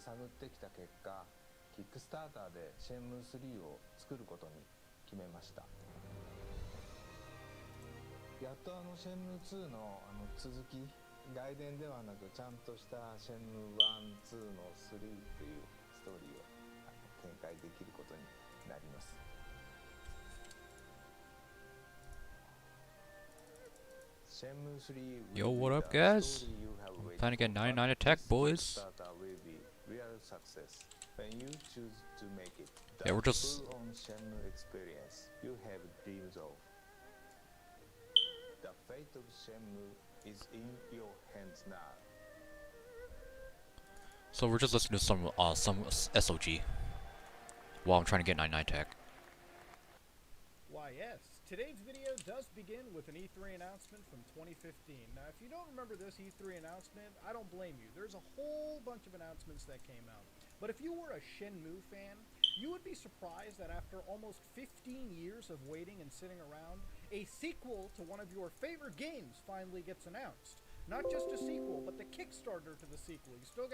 探ってきた結果、キックスターターでシェンムー3を作ることに決めました。やっとシェンムー2の続き、外伝ではなくちゃんとしたシェンムー1、2の3というストーリーを展開できることになります。Yo, what up, guys? I'm trying to get 99 attack, boys. Yeah, we're just. The fate of Shenmue is in your hands now. So we're just listening to some SOG while I'm trying to get 99 attack. Why, yes. Today's video does begin with an E3 announcement from 2015. Now, if you don't remember this E3 announcement, I don't blame you. There's a whole bunch of announcements that came out. But if you were a Shenmue fan, you would be surprised that after almost 15 years of waiting and sitting around, a sequel to one of your favorite games finally gets announced. Not just a sequel, but the Kickstarter to the sequel. You still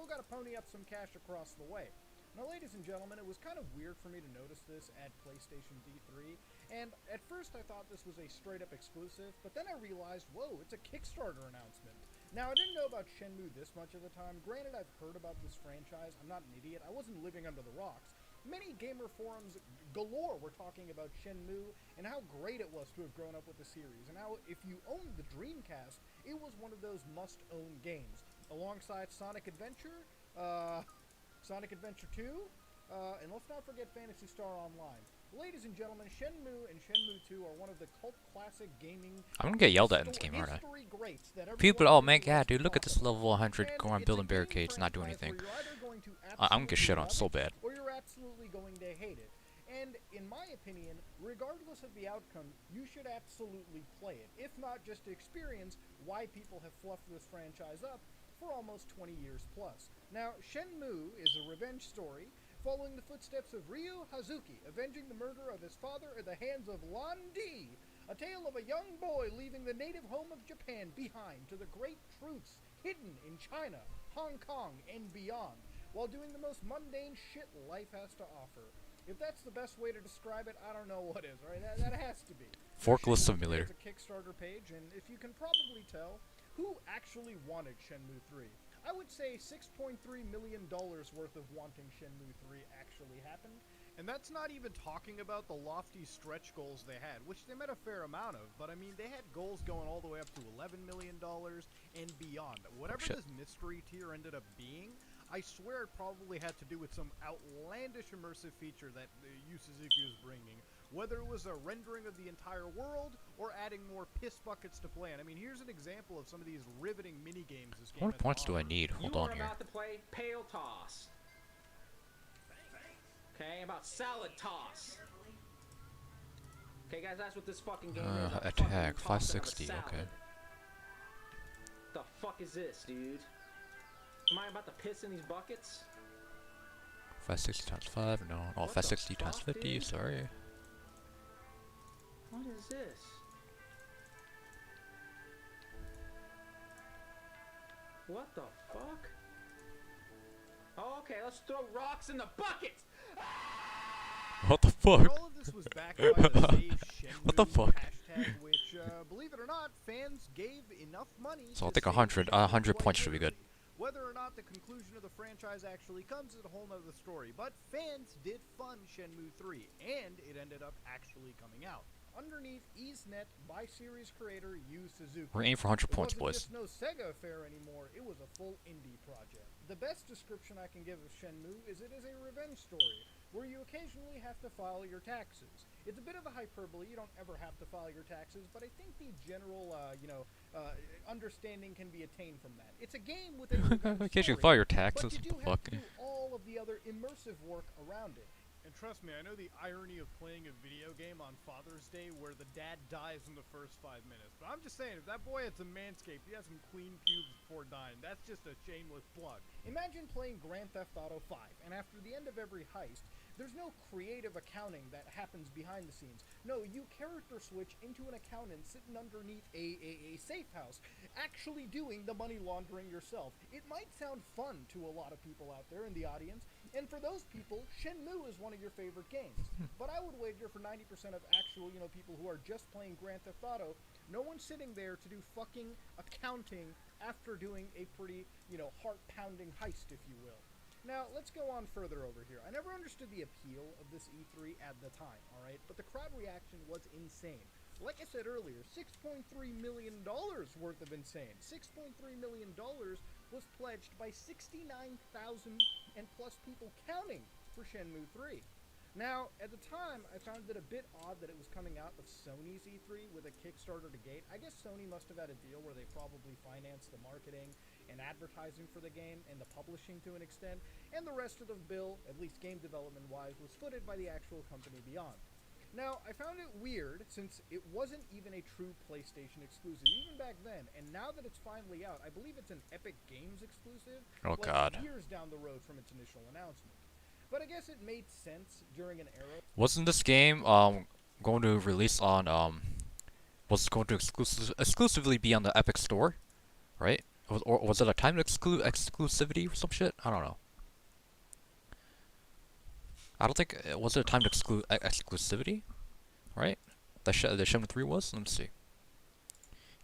got to pony up some cash across the way. Now, ladies and gentlemen, it was kind of weird for me to notice this at PlayStation D3, and at first I thought this was a straight-up exclusive, but then I realized, whoa, it's a Kickstarter announcement. Now, I didn't know about Shenmue this much at the time. Granted, I've heard about this franchise. I'm not an idiot. I wasn't living under the rocks. Many gamer forums galore were talking about Shenmue and how great it was to have grown up with the series, and how if you owned the Dreamcast, it was one of those must-own games. Alongside Sonic Adventure, Sonic Adventure 2, and let's not forget Phantasy Star Online. Ladies and gentlemen, Shenmue and Shenmue 2 are one of the cult classic gaming. I'm gonna get yelled at in this game, aren't I? People, oh man, yeah, dude, look at this level 100 going on building barricades, not doing anything. I'm gonna get shit on so bad. Or you're absolutely going to hate it. And in my opinion, regardless of the outcome, you should absolutely play it. If not just to experience why people have fluffed this franchise up for almost 20 years plus. Now, Shenmue is a revenge story following the footsteps of Ryu Hazuki, avenging the murder of his father at the hands of Lan Di, a tale of a young boy leaving the native home of Japan behind to the great truths hidden in China, Hong Kong, and beyond, while doing the most mundane shit life has to offer. If that's the best way to describe it, I don't know what is, right? That has to be. Forklift Simulator. It's a Kickstarter page, and if you can probably tell, who actually wanted Shenmue 3? I would say $6.3 million worth of wanting Shenmue 3 actually happened. And that's not even talking about the lofty stretch goals they had, which they met a fair amount of. But I mean, they had goals going all the way up to $11 million and beyond. Whatever this mystery tier ended up being, I swear it probably had to do with some outlandish immersive feature that Yu Suzuki was bringing. Whether it was a rendering of the entire world or adding more piss buckets to play. And I mean, here's an example of some of these riveting mini games this game How many points do I need? Hold on here. You are about to play Pale Toss. Okay, about Salad Toss. Okay, guys, that's what this fucking game is. Attack 560. Okay. The fuck is this, dude? Am I about to piss in these buckets? 560 times 5. No. Oh, 560 times 50. Dude? Sorry. What is this? What the fuck? Oh, okay, let's throw rocks in the buckets! What the fuck? All of this was backed by the Save Shenmue What the fuck? hashtag, which, believe it or not, fans gave enough money. So I'll think 100 points should be good. Whether or not the conclusion of the franchise actually comes is a whole nother story, but fans did fund Shenmue 3, and it ended up actually coming out. Underneath EaseNet by series creator Yu Suzuki. We're aiming for 100 points, boys. It wasn't just no Sega affair anymore, it was a full indie project. The best description I can give of Shenmue is it is a revenge story, where you occasionally have to file your taxes. It's a bit of a hyperbole, you don't ever have to file your taxes, but I think the general, understanding can be attained from that. It's a game with a revenge Occasionally story, file your taxes. but you do What the fuck? have to do all of the other immersive work around it. And trust me, I know the irony of playing a video game on Father's Day where the dad dies in the first 5 minutes. But I'm just saying, if that boy had some Manscaped, he has some clean pubes before dying. That's just a shameless plug. Imagine playing Grand Theft Auto 5, and after the end of every heist, There's no creative accounting that happens behind the scenes. No, you character switch into an accountant sitting underneath a safe house, actually doing the money laundering yourself. It might sound fun to a lot of people out there in the audience, and for those people, Shenmue is one of your favorite games. But I would wager for 90% of actual, people who are just playing Grand Theft Auto, no one's sitting there to do fucking accounting after doing a pretty, heart-pounding heist, if you will. Now, let's go on further over here. I never understood the appeal of this E3 at the time, alright? But the crowd reaction was insane. Like I said earlier, $6.3 million worth of insane. $6.3 million was pledged by 69,000 and plus people counting for Shenmue 3. Now, at the time, I found it a bit odd that it was coming out of Sony's E3 with a Kickstarter to gate. I guess Sony must have had a deal where they probably financed the marketing and advertising for the game and the publishing to an extent, and the rest of the bill, at least game development-wise, was footed by the actual company Beyond. Now, I found it weird since it wasn't even a true PlayStation exclusive, even back then, and now that it's finally out, I believe it's an Epic Games exclusive, Oh god. years down the road from its initial announcement. But I guess it made sense during an era. Wasn't this game going to release on was going to exclusively be on the Epic Store, right? Or was it a timed exclusivity or some shit? I don't know. I don't think was it a timed exclusivity, right? The Shenmue 3 was. Let me see.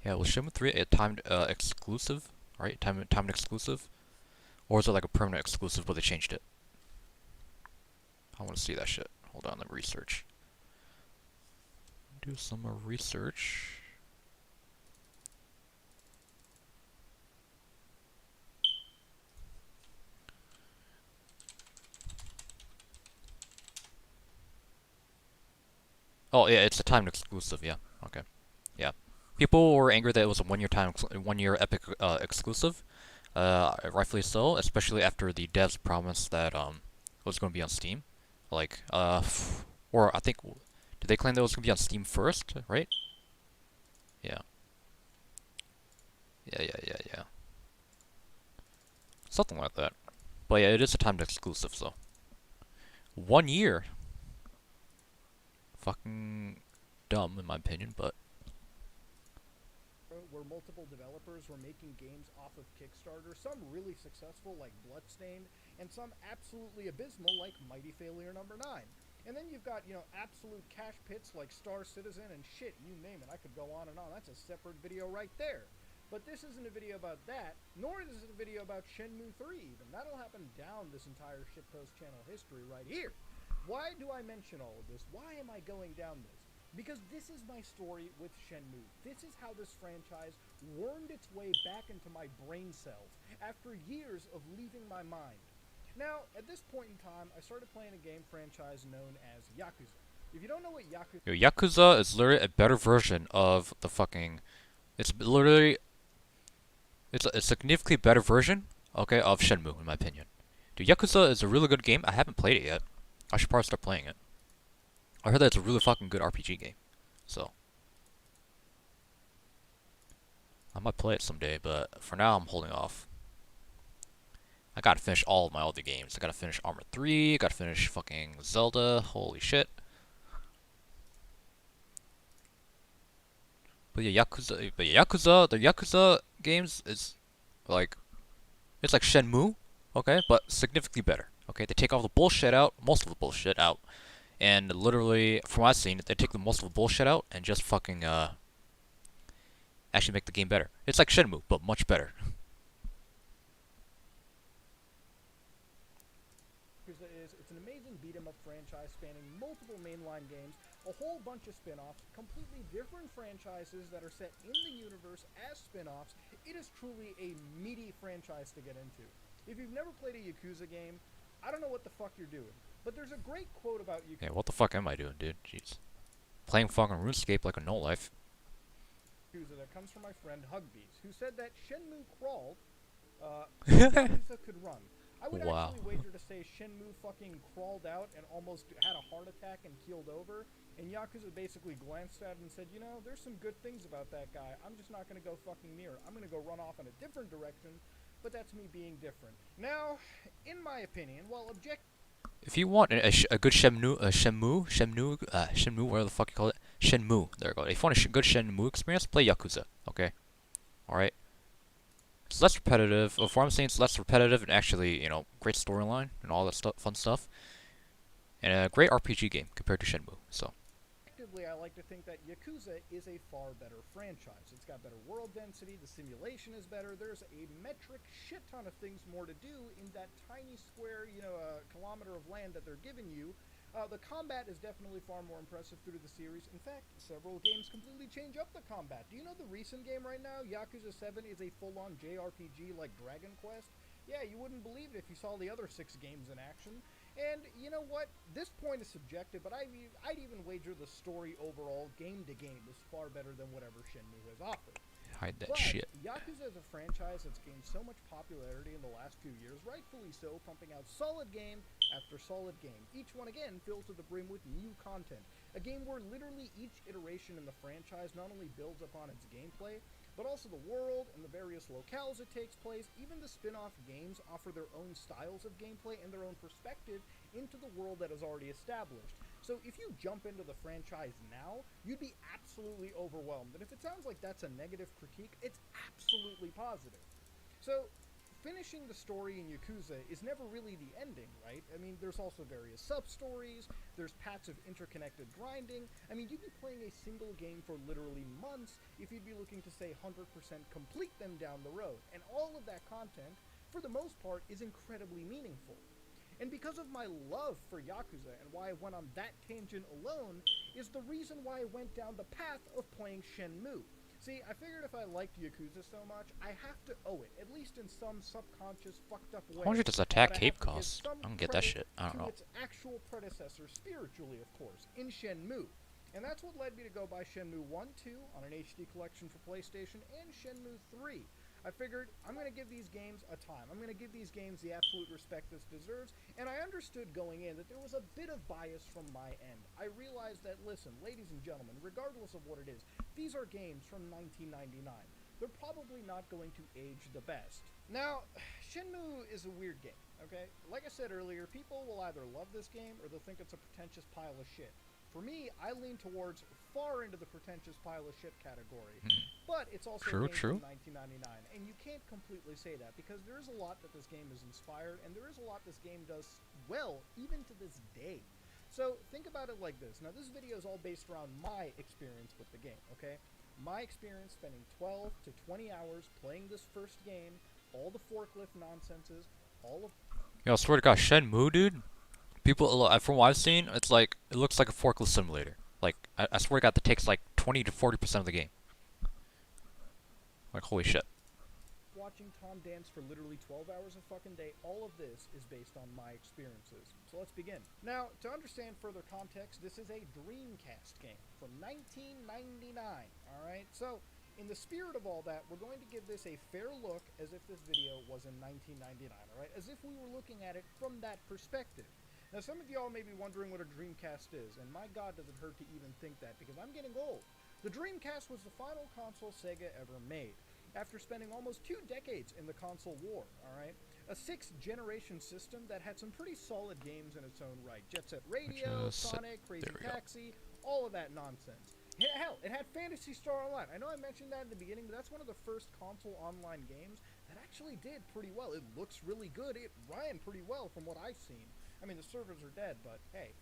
Yeah, was Shenmue 3 a timed exclusive, right? Timed exclusive, or is it like a permanent exclusive but they changed it? I want to see that shit. Hold on, let me research. Do some more research. Oh yeah, it's a timed exclusive. Yeah. Okay. Yeah. People were angry that it was a one-year Epic exclusive. Rightfully so, especially after the devs promised that it was going to be on Steam. Like, or I think, did they claim that it was going to be on Steam first, right? Yeah. Yeah. Something like that. But yeah, it is a timed exclusive, so. 1 year. Fucking dumb, in my opinion, but. Where multiple developers were making games off of Kickstarter, some really successful like Bloodstained, and some absolutely abysmal like Mighty Failure No. 9. And then you've got, absolute cash pits like Star Citizen and shit, you name it. I could go on and on. That's a separate video right there. But this isn't a video about that, nor is it a video about Shenmue 3 even. That'll happen down this entire shitpost channel history right here. Why do I mention all of this? Why am I going down this? Because this is my story with Shenmue. This is how this franchise wormed its way back into my brain cells after years of leaving my mind. Now, at this point in time, I started playing a game franchise known as Yakuza. If you don't know what Yakuza... Yo, Yakuza is literally a better version of the fucking... It's literally... It's a significantly better version, okay, of Shenmue, in my opinion. Dude, Yakuza is a really good game. I haven't played it yet. I should probably start playing it. I heard that it's a really fucking good RPG game. So. I might play it someday, but for now I'm holding off. I gotta finish all of my other games. I gotta finish Armor 3, I gotta finish fucking Zelda, holy shit. But yeah, the Yakuza games is like, it's like Shenmue, okay, but significantly better, okay? They take all the bullshit out, most of the bullshit out, and literally, from what I've seen, they take the most of the bullshit out and just fucking, actually make the game better. It's like Shenmue, but much better. It's an amazing beat-em-up franchise spanning multiple mainline games, a whole bunch of spin-offs, completely different franchises that are set in the universe as spin-offs. It is truly a meaty franchise to get into. If you've never played a Yakuza game, I don't know what the fuck you're doing. But there's a great quote about Yakuza. Yeah, what the fuck am I doing, dude? Jeez. Playing fucking RuneScape like a no-life. That comes from my friend Hugbees, who said that Shenmue crawled, Yakuza could run. I would actually wager to say Shenmue fucking crawled out and almost had a heart attack and keeled over, and Yakuza basically glanced at it and said, there's some good things about that guy. I'm just not going to go fucking near it. I'm going to go run off in a different direction, but that's me being different. Now, in my opinion, while If you want a good Shenmue, whatever the fuck you call it, Shenmue. There you go. If you want a good Shenmue experience, play Yakuza. Okay, all right. It's less repetitive. Before I'm saying it's less repetitive and actually, great storyline and all that stuff, fun stuff, and a great RPG game compared to Shenmue. So. I like to think that Yakuza is a far better franchise. It's got better world density, the simulation is better, there's a metric shit ton of things more to do in that tiny square, kilometer of land that they're giving you. The combat is definitely far more impressive through the series. In fact, several games completely change up the combat. Do you know the recent game right now, Yakuza 7, is a full-on JRPG like Dragon Quest? Yeah, you wouldn't believe it if you saw the other 6 games in action. And you know what? This point is subjective, but I'd even wager the story overall, game to game, is far better than whatever Shenmue has offered. Hide that But shit. Yakuza is a franchise that's gained so much popularity in the last few years, rightfully so, pumping out solid game after solid game. Each one, again, filled to the brim with new content. A game where literally each iteration in the franchise not only builds upon its gameplay, but also the world and the various locales it takes place. Even the spin-off games offer their own styles of gameplay and their own perspective into the world that is already established. So if you jump into the franchise now, you'd be absolutely overwhelmed. And if it sounds like that's a negative critique, it's absolutely positive. So finishing the story in Yakuza is never really the ending, right? I mean, there's also various sub-stories, there's paths of interconnected grinding. I mean, you'd be playing a single game for literally months if you'd be looking to, say, 100% complete them down the road. And all of that content, for the most part, is incredibly meaningful. And because of my love for Yakuza and why I went on that tangent alone, is the reason why I went down the path of playing Shenmue. See, I figured if I liked Yakuza so much, I have to owe it, at least in some subconscious, fucked up way. How much does attack cape cost? I don't get that shit. I don't know. Its actual predecessor, spiritually, of course, in Shenmue. And that's what led me to go buy Shenmue 1, 2 on an HD collection for PlayStation, and Shenmue 3. I figured I'm going to give these games a time. I'm going to give these games the absolute respect this deserves, and I understood going in that there was a bit of bias from my end. I realized that, listen, ladies and gentlemen, regardless of what it is, these are games from 1999. They're probably not going to age the best. Now, Shenmue is a weird game, okay? Like I said earlier, people will either love this game or they'll think it's a pretentious pile of shit. For me, I lean towards far into the pretentious pile of shit category. But it's also a game from 1999, and you can't completely say that, because there is a lot that this game is inspired, and there is a lot this game does well, even to this day. So, think about it like this. Now, this video is all based around my experience with the game, okay? My experience spending 12 to 20 hours playing this first game, all the forklift nonsenses, all of... Yo, I swear to God, Shenmue, dude. People, from what I've seen, it looks like a forklift simulator. Like, I swear to God, that takes like 20 to 40% of the game. Like, holy shit. Watching Tom dance for literally 12 hours a fucking day, all of this is based on my experiences. So let's begin. Now, to understand further context, this is a Dreamcast game from 1999, alright? So, in the spirit of all that, we're going to give this a fair look as if this video was in 1999, alright? As if we were looking at it from that perspective. Now, some of y'all may be wondering what a Dreamcast is, and my god does it hurt to even think that, because I'm getting old. The Dreamcast was the final console Sega ever made, after spending almost 2 decades in the console war, alright? A 6th-generation system that had some pretty solid games in its own right. Jet Set Radio, Sonic, Crazy Taxi, all of that nonsense. Hell, it had Phantasy Star Online. I know I mentioned that in the beginning, but that's one of the first console online games that actually did pretty well. It looks really good. It ran pretty well from what I've seen. I mean, the servers are dead, but hey,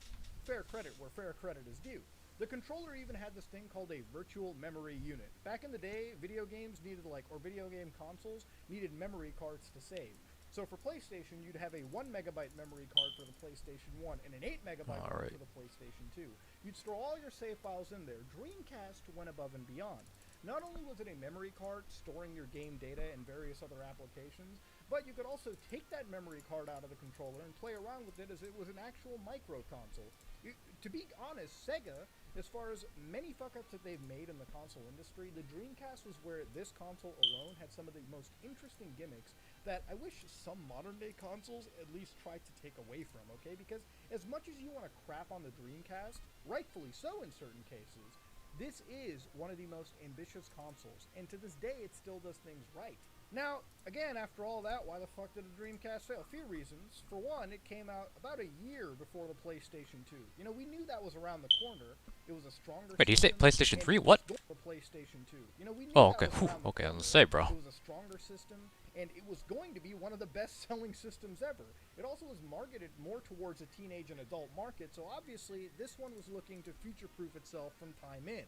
fair credit where fair credit is due. The controller even had this thing called a virtual memory unit. Back in the day, video games needed or video game consoles needed memory cards to save. So for PlayStation, you'd have a 1 megabyte memory card for the PlayStation 1 and an 8 megabyte card for the PlayStation 2. You'd store all your save files in there. Dreamcast went above and beyond. Not only was it a memory card storing your game data and various other applications, but you could also take that memory card out of the controller and play around with it as it was an actual micro console. To be honest, Sega, as far as many fuck-ups that they've made in the console industry, the Dreamcast was where this console alone had some of the most interesting gimmicks that I wish some modern-day consoles at least tried to take away from, okay? Because as much as you want to crap on the Dreamcast, rightfully so in certain cases, this is one of the most ambitious consoles, and to this day it still does things right. Now, again, after all that, why the fuck did the Dreamcast fail? A few reasons. For one, it came out about a year before the PlayStation 2. You know, we knew that was around the corner. It was a stronger Wait, did you say system, PlayStation and 3? it What? was going for PlayStation 2. You know, we knew Oh, that okay. was Whew, around the okay, I was corner. gonna say, bro. It was a stronger system, and it was going to be one of the best-selling systems ever. It also was marketed more towards a teenage and adult market, so obviously this one was looking to future-proof itself from time in.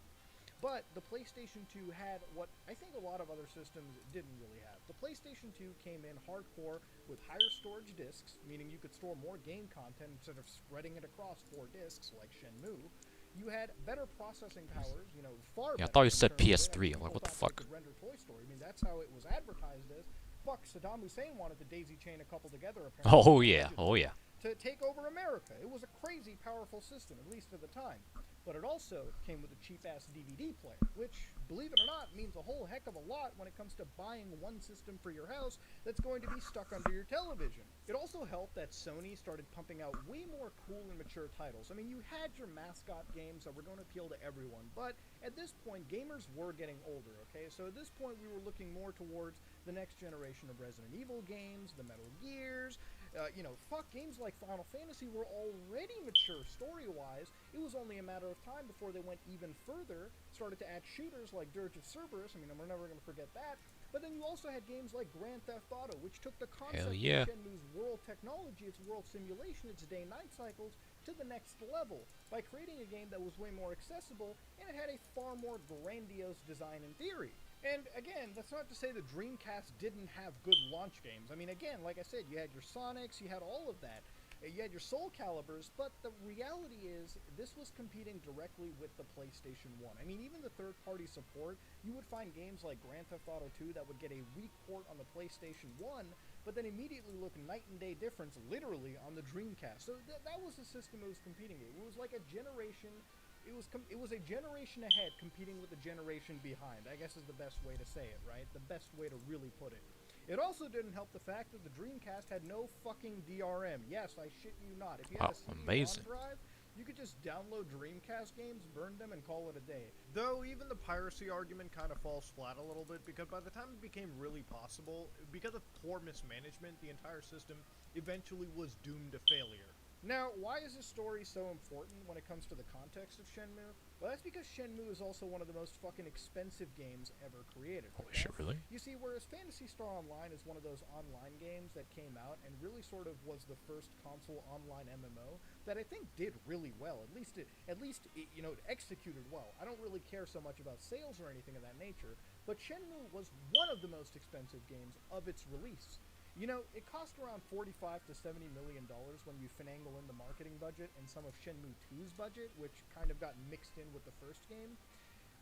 But the PlayStation 2 had what I think a lot of other systems didn't really have. The PlayStation 2 came in hardcore with higher storage disks, meaning you could store more game content instead of spreading it across 4 disks like Shenmue. You had better processing powers, you know, far Yeah, I better. thought you in said terms of it. I PS3. mean, I'm like, people what the thought fuck? they could render Toy Story. I mean, that's how it was advertised as. Fuck, Saddam Hussein wanted to daisy chain a couple together, apparently. Oh yeah, oh yeah. To take over America. It was a crazy powerful system, at least at the time. But it also came with a cheap-ass DVD player, which, believe it or not, means a whole heck of a lot when it comes to buying one system for your house that's going to be stuck under your television. It also helped that Sony started pumping out way more cool and mature titles. I mean, you had your mascot games that were going to appeal to everyone, but at this point, gamers were getting older, okay? So at this point, we were looking more towards the next generation of Resident Evil games, the Metal Gears. You know, fuck, games like Final Fantasy were already mature story-wise. It was only a matter of time before they went even further, started to add shooters like Dirge of Cerberus. I mean, we're never going to forget that. But then you also had games like Grand Theft Auto, which took the concept yeah. of Shenmue's world technology, its world simulation, its day-night cycles, to the next level by creating a game that was way more accessible, and it had a far more grandiose design in theory. And again, that's not to say the Dreamcast didn't have good launch games. I mean, again, like I said, you had your Sonics, you had all of that. You had your Soul Caliburs, but the reality is this was competing directly with the PlayStation 1. I mean, even the third-party support, you would find games like Grand Theft Auto 2 that would get a weak port on the PlayStation 1, but then immediately look night and day difference, literally, on the Dreamcast. So that was the system it was competing in. It was like a generation... It was a generation ahead competing with the generation behind, I guess is the best way to say it, right? The best way to really put it. It also didn't help the fact that the Dreamcast had no fucking DRM. Yes, I shit you not. If you had a CD-ROM drive, you could just download Dreamcast games, burn them, and call it a day. Though even the piracy argument kind of falls flat a little bit, because by the time it became really possible, because of poor mismanagement, the entire system eventually was doomed to failure. Now, why is this story so important when it comes to the context of Shenmue? Well, that's because Shenmue is also one of the most fucking expensive games ever created. Holy shit, really? You see, whereas Phantasy Star Online is one of those online games that came out and really sort of was the first console online MMO that I think did really well. At least it you know, it executed well. I don't really care so much about sales or anything of that nature, but Shenmue was one of the most expensive games of its release. You know, it cost around $45 to $70 million when you finagle in the marketing budget and some of Shenmue 2's budget, which kind of got mixed in with the first game.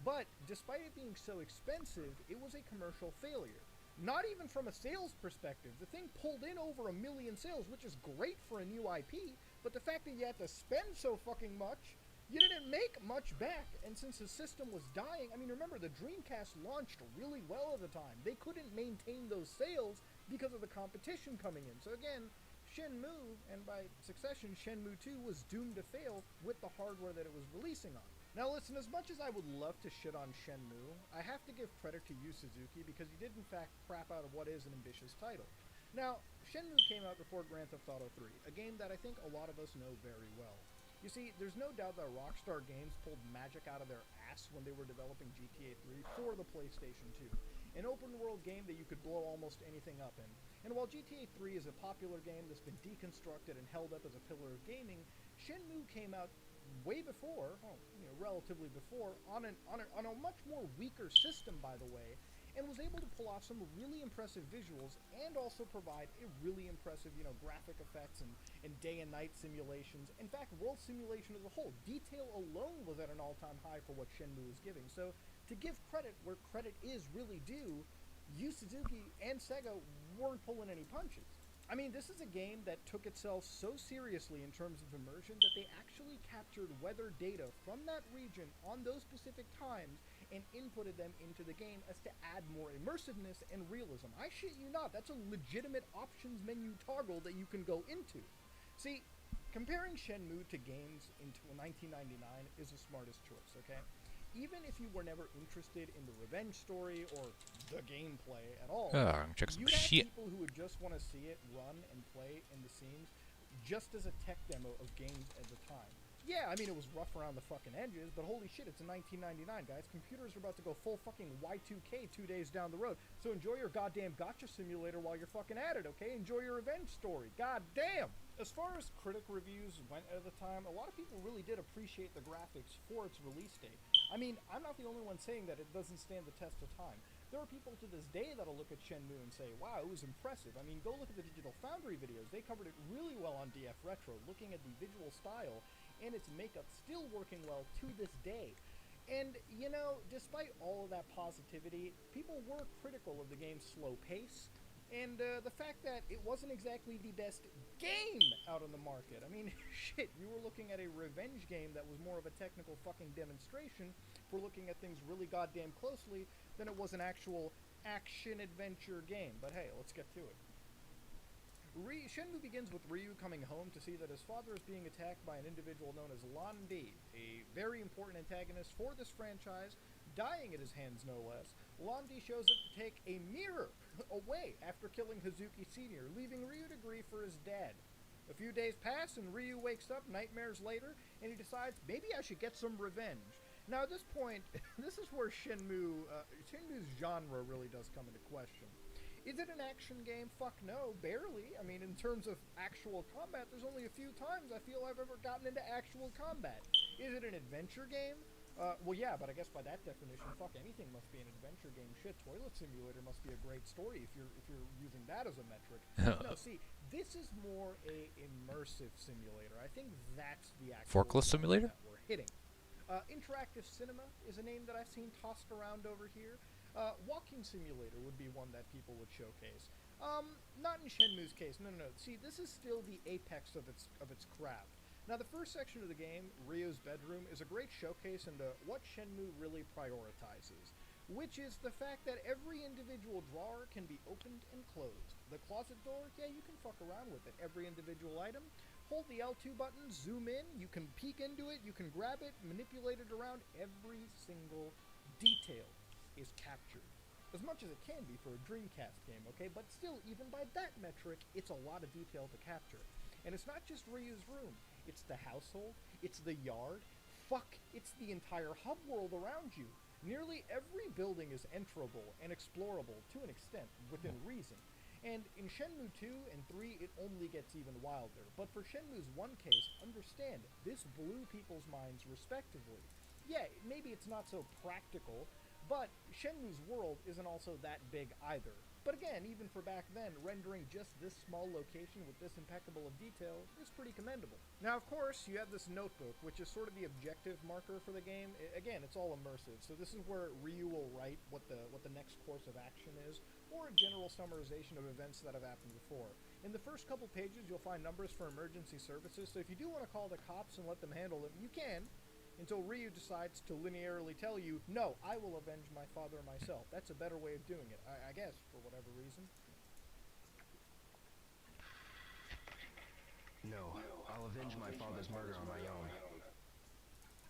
But despite it being so expensive, it was a commercial failure. Not even from a sales perspective. The thing pulled in over 1 million sales, which is great for a new IP, but the fact that you had to spend so fucking much, you didn't make much back. And since the system was dying, I mean, remember, the Dreamcast launched really well at the time. They couldn't maintain those sales because of the competition coming in. So again, Shenmue, and by succession, Shenmue 2 was doomed to fail with the hardware that it was releasing on. Now listen, as much as I would love to shit on Shenmue, I have to give credit to Yu Suzuki because he did in fact crap out of what is an ambitious title. Now, Shenmue came out before Grand Theft Auto 3, a game that I think a lot of us know very well. You see, there's no doubt that Rockstar Games pulled magic out of their ass when they were developing GTA 3 for the PlayStation 2. An open-world game that you could blow almost anything up in. And while GTA 3 is a popular game that's been deconstructed and held up as a pillar of gaming, Shenmue came out way before, relatively before, on a much more weaker system, by the way, and was able to pull off some really impressive visuals and also provide a really impressive, graphic effects and day and night simulations. In fact, world simulation as a whole, detail alone was at an all-time high for what Shenmue was giving. So, to give credit where credit is really due, Yu Suzuki and Sega weren't pulling any punches. I mean, this is a game that took itself so seriously in terms of immersion that they actually captured weather data from that region on those specific times and inputted them into the game as to add more immersiveness and realism. I shit you not, that's a legitimate options menu toggle that you can go into. See, comparing Shenmue to games in 1999 is the smartest choice, okay? even if you were never interested in the revenge story or the gameplay at all, Check some you'd have shit. people who would just want to see it run and play in the scenes just as a tech demo of games at the time. Yeah, I mean, it was rough around the fucking edges, but holy shit, it's in 1999, guys. Computers are about to go full fucking Y2K 2 days down the road. So enjoy your goddamn gotcha simulator while you're fucking at it, okay? Enjoy your revenge story. God damn! As far as critic reviews went at the time, a lot of people really did appreciate the graphics for its release date. I mean, I'm not the only one saying that it doesn't stand the test of time. There are people to this day that'll look at Shenmue and say, wow, it was impressive. I mean, go look at the Digital Foundry videos. They covered it really well on DF Retro, looking at the visual style and its makeup still working well to this day. And, you know, despite all of that positivity, people were critical of the game's slow pace, and the fact that it wasn't exactly the best game out on the market. I mean, shit, you were looking at a revenge game that was more of a technical fucking demonstration for looking at things really goddamn closely than it was an actual action-adventure game. But hey, let's get to it. Shenmue begins with Ryu coming home to see that his father is being attacked by an individual known as Lan Di, a very important antagonist for this franchise, dying at his hands no less. Lan Di shows up to take a mirror away after killing Hazuki Sr., leaving Ryu to grieve for his dad. A few days pass and Ryu wakes up nightmares later, and he decides, maybe I should get some revenge. Now at this point, this is where Shenmue's genre really does come into question. Is it an action game? Fuck no, barely. I mean, in terms of actual combat, there's only a few times I feel I've ever gotten into actual combat. Is it an adventure game? Well, yeah, but I guess by that definition, fuck, anything must be an adventure game. Shit, Toilet Simulator must be a great story if you're using that as a metric. No, see, this is more a immersive simulator. I think that's the actual Forklift simulator that we're hitting. Interactive cinema is a name that I've seen tossed around over here. Walking simulator would be one that people would showcase. Not in Shenmue's case. No. See, this is still the apex of its craft. Now, the first section of the game, Ryu's bedroom, is a great showcase into what Shenmue really prioritizes, which is the fact that every individual drawer can be opened and closed. The closet door, yeah, you can fuck around with it. Every individual item, hold the L2 button, zoom in, you can peek into it, you can grab it, manipulate it around. Every single detail is captured. As much as it can be for a Dreamcast game, okay? But still, even by that metric, it's a lot of detail to capture. And it's not just Ryu's room. It's the household, it's the yard, fuck, it's the entire hub world around you. Nearly every building is enterable and explorable to an extent, within reason. And in Shenmue 2 and 3, it only gets even wilder. But for Shenmue's 1 case, understand, this blew people's minds respectively. Yeah, maybe it's not so practical, but Shenmue's world isn't also that big either. But again, even for back then, rendering just this small location with this impeccable of detail is pretty commendable. Now, of course, you have this notebook, which is sort of the objective marker for the game. Again, it's all immersive, so this is where Ryu will write what the next course of action is, or a general summarization of events that have happened before. In the first couple pages, you'll find numbers for emergency services, so if you do want to call the cops and let them handle it, you can, until Ryu decides to linearly tell you, no, I will avenge my father myself. That's a better way of doing it, I guess, for whatever reason. No, I'll avenge my father's murder on my own.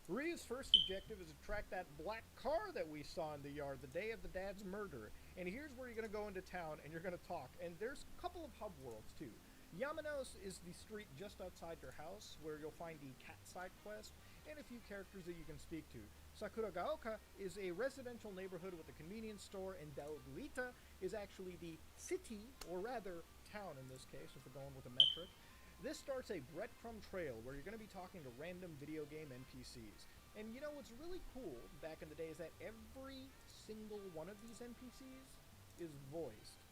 Ryu's first objective is to track that black car that we saw in the yard the day of the dad's murder. And here's where you're going to go into town and you're going to talk. And there's a couple of hub worlds, too. Yamanos is the street just outside your house, where you'll find the cat side quest, and a few characters that you can speak to. Sakuragaoka is a residential neighborhood with a convenience store, and Daoguita is actually the city, or rather, town in this case, if we're going with a metric. This starts a breadcrumb trail where you're going to be talking to random video game NPCs. And you know what's really cool back in the day is that every single one of these NPCs is voiced.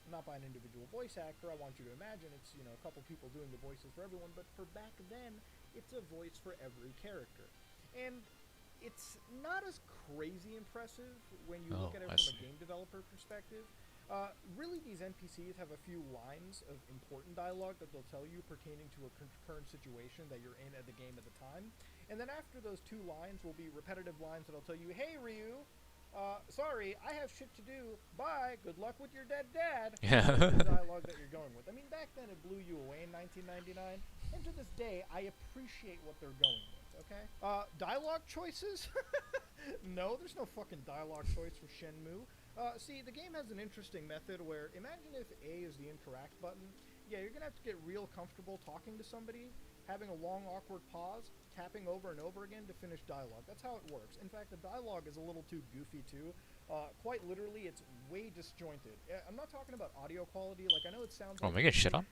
Not by an individual voice actor. I want you to imagine it's, you know, a couple people doing the voices for everyone, but for back then, it's a voice for every character. And it's not as crazy impressive when you look at it from a game developer perspective. Really, these NPCs have a few lines of important dialogue that they'll tell you pertaining to a current situation that you're in at the game at the time. And then after those two lines will be repetitive lines that'll tell you, hey, Ryu, sorry, I have shit to do. Bye. Good luck with your dead dad. Yeah. The dialogue that you're going with. I mean, back then it blew you away in 1999. And to this day, I appreciate what they're going with. okay? Dialogue choices? No, there's no fucking dialogue choice for Shenmue. See, the game has an interesting method where, imagine if A is the interact button. Yeah, you're gonna have to get real comfortable talking to somebody, having a long awkward pause, tapping over and over again to finish dialogue. That's how it works. In fact, the dialogue is a little too goofy too. Quite literally, it's way disjointed. I'm not talking about audio quality. Like, I know it sounds Oh, like... we get shit on?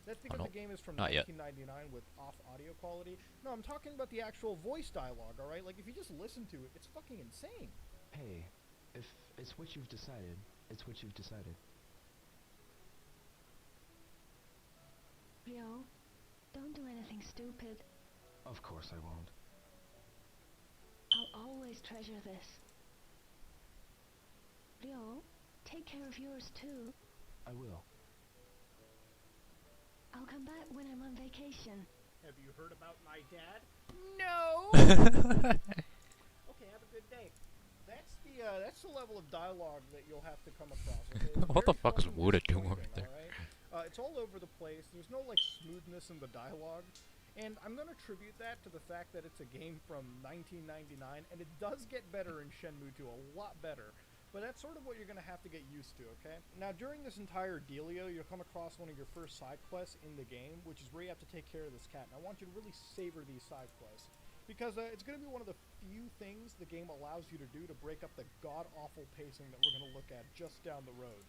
That's because no. the game is from Not yet. 1999 with off audio quality. No, I'm talking about the actual voice dialogue, alright? Like, if you just listen to it, it's fucking insane. Hey, if it's what you've decided, it's what you've decided. Rio, don't do anything stupid. Of course I won't. I'll always treasure this. Rio, take care of yours too. I will. I'll come back when I'm on vacation. Have you heard about my dad? No! Okay, have a good day. That's the level of dialogue that you'll have to come across. Okay? What the Very fuck is fucking Wuda doing disjointing, over there? alright? It's all over the place. There's no like smoothness in the dialogue. And I'm going to attribute that to the fact that it's a game from 1999, and it does get better in Shenmue 2, a lot better. But that's sort of what you're going to have to get used to, okay? Now, during this entire dealio, you'll come across one of your first side quests in the game, which is where you have to take care of this cat. And I want you to really savor these side quests, because it's going to be one of the few things the game allows you to do to break up the god-awful pacing that we're going to look at just down the road.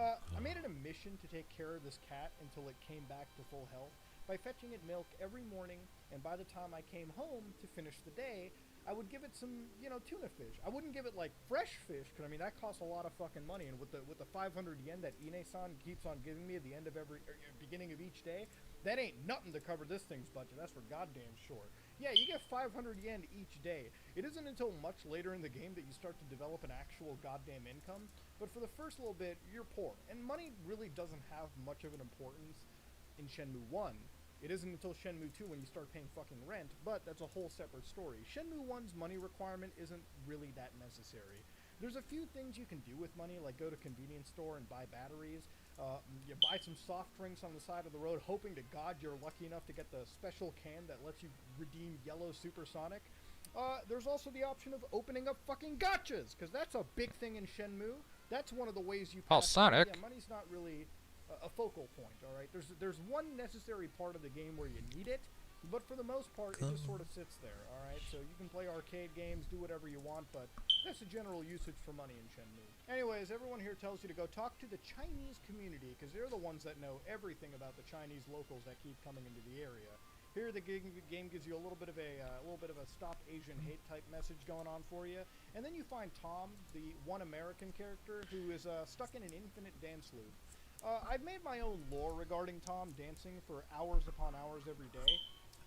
I made it a mission to take care of this cat until it came back to full health by fetching it milk every morning, and by the time I came home to finish the day, I would give it some, tuna fish. I wouldn't give it like fresh fish, because I mean that costs a lot of fucking money. And with the 500 yen that Ine-san keeps on giving me at the end of beginning of each day, that ain't nothing to cover this thing's budget. That's for goddamn sure. Yeah, you get 500 yen each day. It isn't until much later in the game that you start to develop an actual goddamn income. But for the first little bit, you're poor, and money really doesn't have much of an importance in Shenmue 1. It isn't until Shenmue 2 when you start paying fucking rent, but that's a whole separate story. Shenmue 1's money requirement isn't really that necessary. There's a few things you can do with money, like go to convenience store and buy batteries. You buy some soft drinks on the side of the road, hoping to God you're lucky enough to get the special can that lets you redeem Yellow Supersonic. There's also the option of opening up fucking gachas, because that's a big thing in Shenmue. That's one of the ways you Oh, pass Sonic. Yeah, money's not really a focal point, alright? There's one necessary part of the game where you need it, but for the most part, it just sort of sits there, alright? So you can play arcade games, do whatever you want, but that's the general usage for money in Shenmue. Anyways, everyone here tells you to go talk to the Chinese community, because they're the ones that know everything about the Chinese locals that keep coming into the area. Here, the game gives you a little bit of a Stop Asian Hate type message going on for you, and then you find Tom, the one American character, who is stuck in an infinite dance loop. I've made my own lore regarding Tom dancing for hours upon hours every day.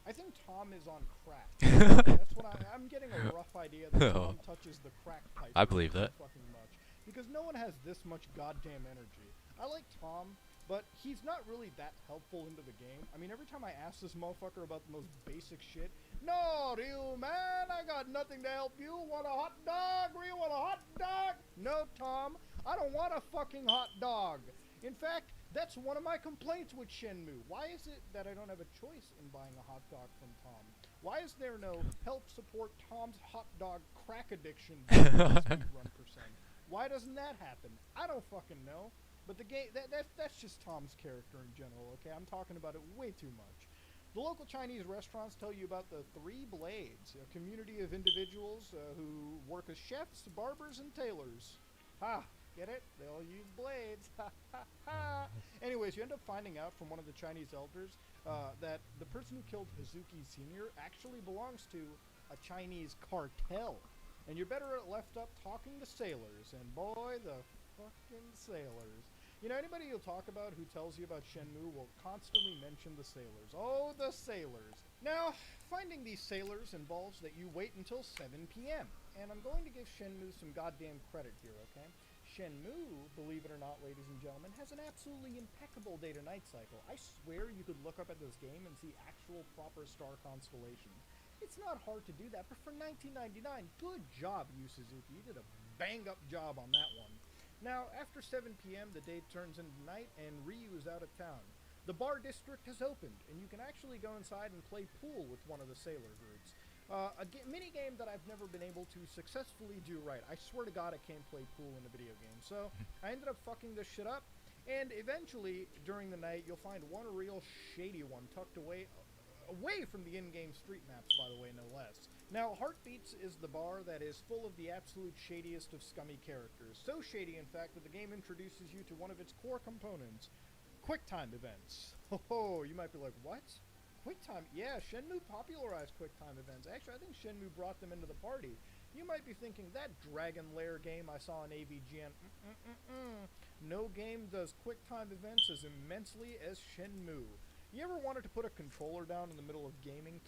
I think Tom is on crack. That's what I'm getting a rough idea that Tom touches the crack pipe. I believe that. Fucking much. Because no one has this much goddamn energy. I like Tom, but he's not really that helpful into the game. I mean, every time I ask this motherfucker about the most basic shit, no, Ryu, man, I got nothing to help you. Want a hot dog? Ryu, want a hot dog? No, Tom, I don't want a fucking hot dog. In fact, that's one of my complaints with Shenmue. Why is it that I don't have a choice in buying a hot dog from Tom? Why is there no help support Tom's hot dog crack addiction speedrun %? Why doesn't that happen? I don't fucking know. But the game, that's just Tom's character in general, okay? I'm talking about it way too much. The local Chinese restaurants tell you about the Three Blades, a community of individuals who work as chefs, barbers, and tailors. Ha! Get it? They all use blades. Ha ha ha! Anyways, you end up finding out from one of the Chinese elders that the person who killed Hazuki Sr. actually belongs to a Chinese cartel. And you're better left up talking to sailors. And boy, the fucking sailors. You know, anybody you'll talk about who tells you about Shenmue will constantly mention the sailors. Oh, the sailors. Now, finding these sailors involves that you wait until 7 p.m. And I'm going to give Shenmue some goddamn credit here, okay? Shenmue, believe it or not, ladies and gentlemen, has an absolutely impeccable day-to-night cycle. I swear you could look up at this game and see actual proper star constellations. It's not hard to do that, but for 1999, good job, Yu Suzuki. You did a bang-up job on that one. Now, after 7 p.m., the day turns into night, and Ryu is out of town. The bar district has opened, and you can actually go inside and play pool with one of the sailor groups. A mini game that I've never been able to successfully do right. I swear to God I can't play pool in a video game. So I ended up fucking this shit up, and eventually during the night you'll find one real shady one tucked away from the in-game street maps, by the way, no less. Now, Heartbeats is the bar that is full of the absolute shadiest of scummy characters. So shady, in fact, that the game introduces you to one of its core components, QuickTime events. Oh, you might be like, what? QuickTime? Yeah, Shenmue popularized QuickTime events. Actually, I think Shenmue brought them into the party. You might be thinking, that Dragon Lair game I saw on AVGN. No game does QuickTime events as immensely as Shenmue. You ever wanted to put a controller down in the middle of gaming?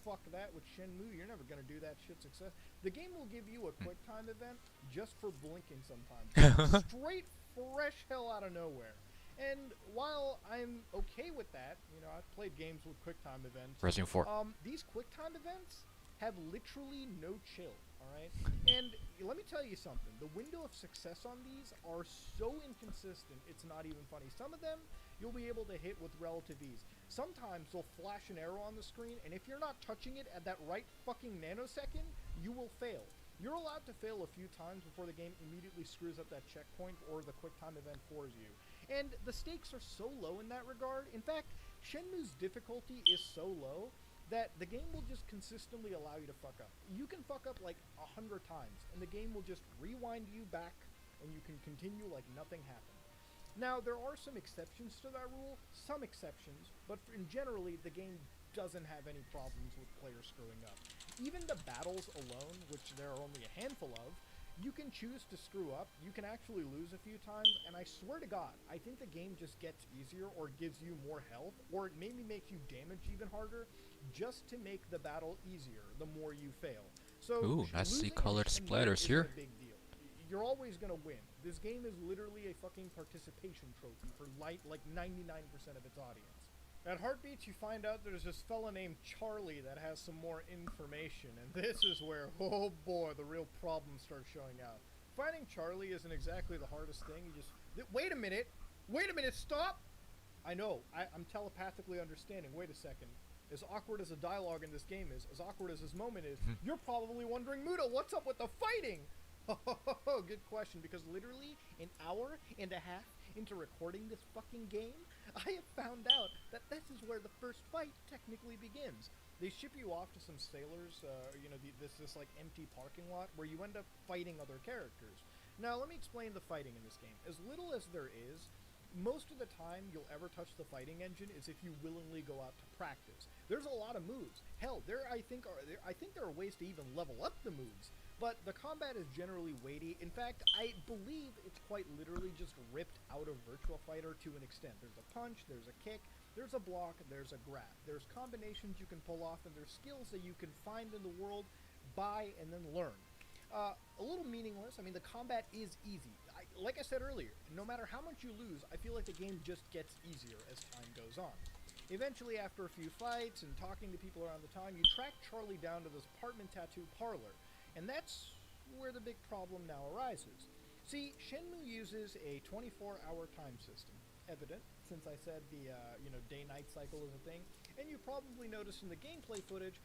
Fuck that with Shenmue. You're never going to do that shit success. The game will give you a QuickTime event just for blinking sometimes. Straight fresh hell out of nowhere. And while I'm okay with that, you know, I've played games with QuickTime events. Resident 4. These QuickTime events have literally no chill, alright? And let me tell you something. The window of success on these are so inconsistent, it's not even funny. Some of them, you'll be able to hit with relative ease. Sometimes they'll flash an arrow on the screen, and if you're not touching it at that right fucking nanosecond, you will fail. You're allowed to fail a few times before the game immediately screws up that checkpoint or the QuickTime event floors you. And the stakes are so low in that regard. In fact, Shenmue's difficulty is so low that the game will just consistently allow you to fuck up. You can fuck up like 100 times, and the game will just rewind you back, and you can continue like nothing happened. Now, there are some exceptions to that rule, some exceptions, but in generally, the game doesn't have any problems with players screwing up. Even the battles alone, which there are only a handful of, you can choose to screw up, you can actually lose a few times, and I swear to God, I think the game just gets easier or gives you more health, or it maybe makes you damage even harder, just to make the battle easier the more you fail. So, Ooh, nicely losing colored in Shenmue splatters isn't here. a big deal. You're always gonna win. This game is literally a fucking participation trophy for like 99% of its audience. At Heartbeats, you find out there's this fella named Charlie that has some more information, and this is where, oh boy, the real problems start showing out. Finding Charlie isn't exactly the hardest thing. You just, wait a minute, stop! I know, I'm telepathically understanding, wait a second. As awkward as the dialogue in this game is, as awkward as this moment is, you're probably wondering, Muda, what's up with the fighting? Good question, because literally an hour and a half into recording this fucking game, I have found out that this is where the first fight technically begins. They ship you off to some sailors, you know, this like empty parking lot where you end up fighting other characters. Now, let me explain the fighting in this game. As little as there is, most of the time you'll ever touch the fighting engine is if you willingly go out to practice. There's a lot of moves. Hell, I think there are ways to even level up the moves. But the combat is generally weighty. In fact, I believe it's quite literally just ripped out of Virtua Fighter to an extent. There's a punch, there's a kick, there's a block, there's a grab. There's combinations you can pull off, and there's skills that you can find in the world, buy, and then learn. A little meaningless. I mean, the combat is easy. Like I said earlier, no matter how much you lose, I feel like the game just gets easier as time goes on. Eventually, after a few fights and talking to people around the time, you track Charlie down to this apartment tattoo parlor. And that's where the big problem now arises. See, Shenmue uses a 24-hour time system. Evident, since I said the, day-night cycle is a thing. And you probably noticed in the gameplay footage,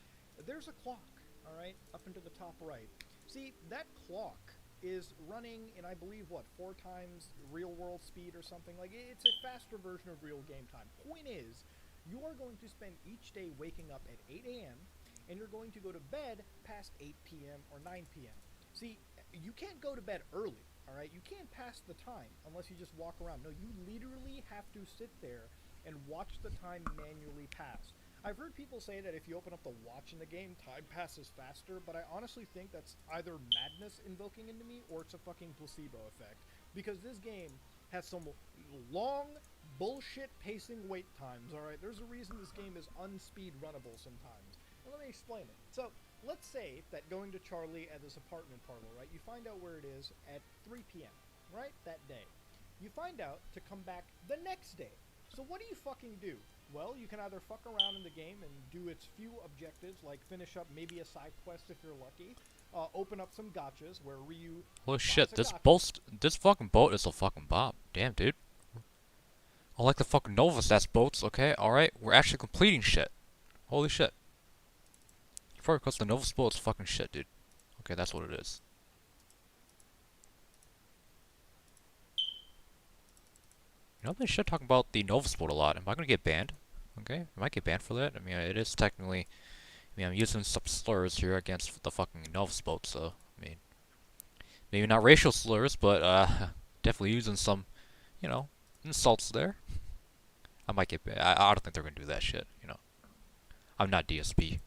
there's a clock, alright, up into the top right. See, that clock is running in, I believe, 4 times real-world speed or something. Like, it's a faster version of real game time. Point is, you are going to spend each day waking up at 8 a.m., and you're going to go to bed past 8 p.m. or 9 p.m. See, you can't go to bed early, alright? You can't pass the time unless you just walk around. No, you literally have to sit there and watch the time manually pass. I've heard people say that if you open up the watch in the game, time passes faster, but I honestly think that's either madness invoking into me or it's a fucking placebo effect. Because this game has some long, bullshit pacing wait times, alright? There's a reason this game is unspeed runnable sometimes. Let me explain it. So, let's say that going to Charlie at this apartment parlor, right, you find out where it is at 3 p.m., right, that day. You find out to come back the next day. So what do you fucking do? Well, you can either fuck around in the game and do its few objectives, like finish up maybe a side quest if you're lucky, open up some gachas where Ryu... Holy shit, this fucking boat is a fucking bop. Damn, dude. Unlike the fucking Nova Stats boats, okay? Alright, we're actually completing shit. Holy shit. Probably because the Nova boat's fucking shit, dude. Okay, that's what it is. You know, I've been shit talking about the Nova boat a lot. Am I gonna get banned? Okay, I might get banned for that. I mean, it is technically. I mean, I'm using some slurs here against the fucking Novus boat, so, I mean, maybe not racial slurs, but, definitely using some, you know, insults there. I might get banned. I don't think they're gonna do that shit, you know. I'm not DSP.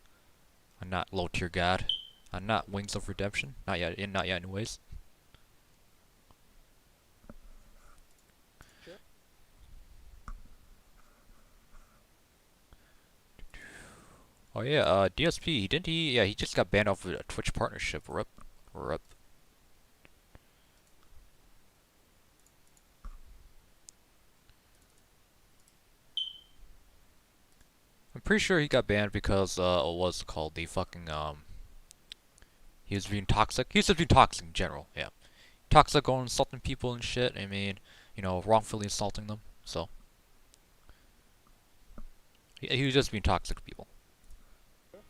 I'm not low tier god. I'm not Wings of Redemption. Not yet, not yet anyways. Sure. Oh yeah, DSP, didn't he? Yeah, he just got banned off of a Twitch partnership. Rip. Rip. I'm pretty sure he got banned because, what's it called? The fucking, he was being toxic. He was just being toxic in general, yeah. Toxic, going insulting people and shit. I mean, you know, wrongfully insulting them, so. He was just being toxic to people.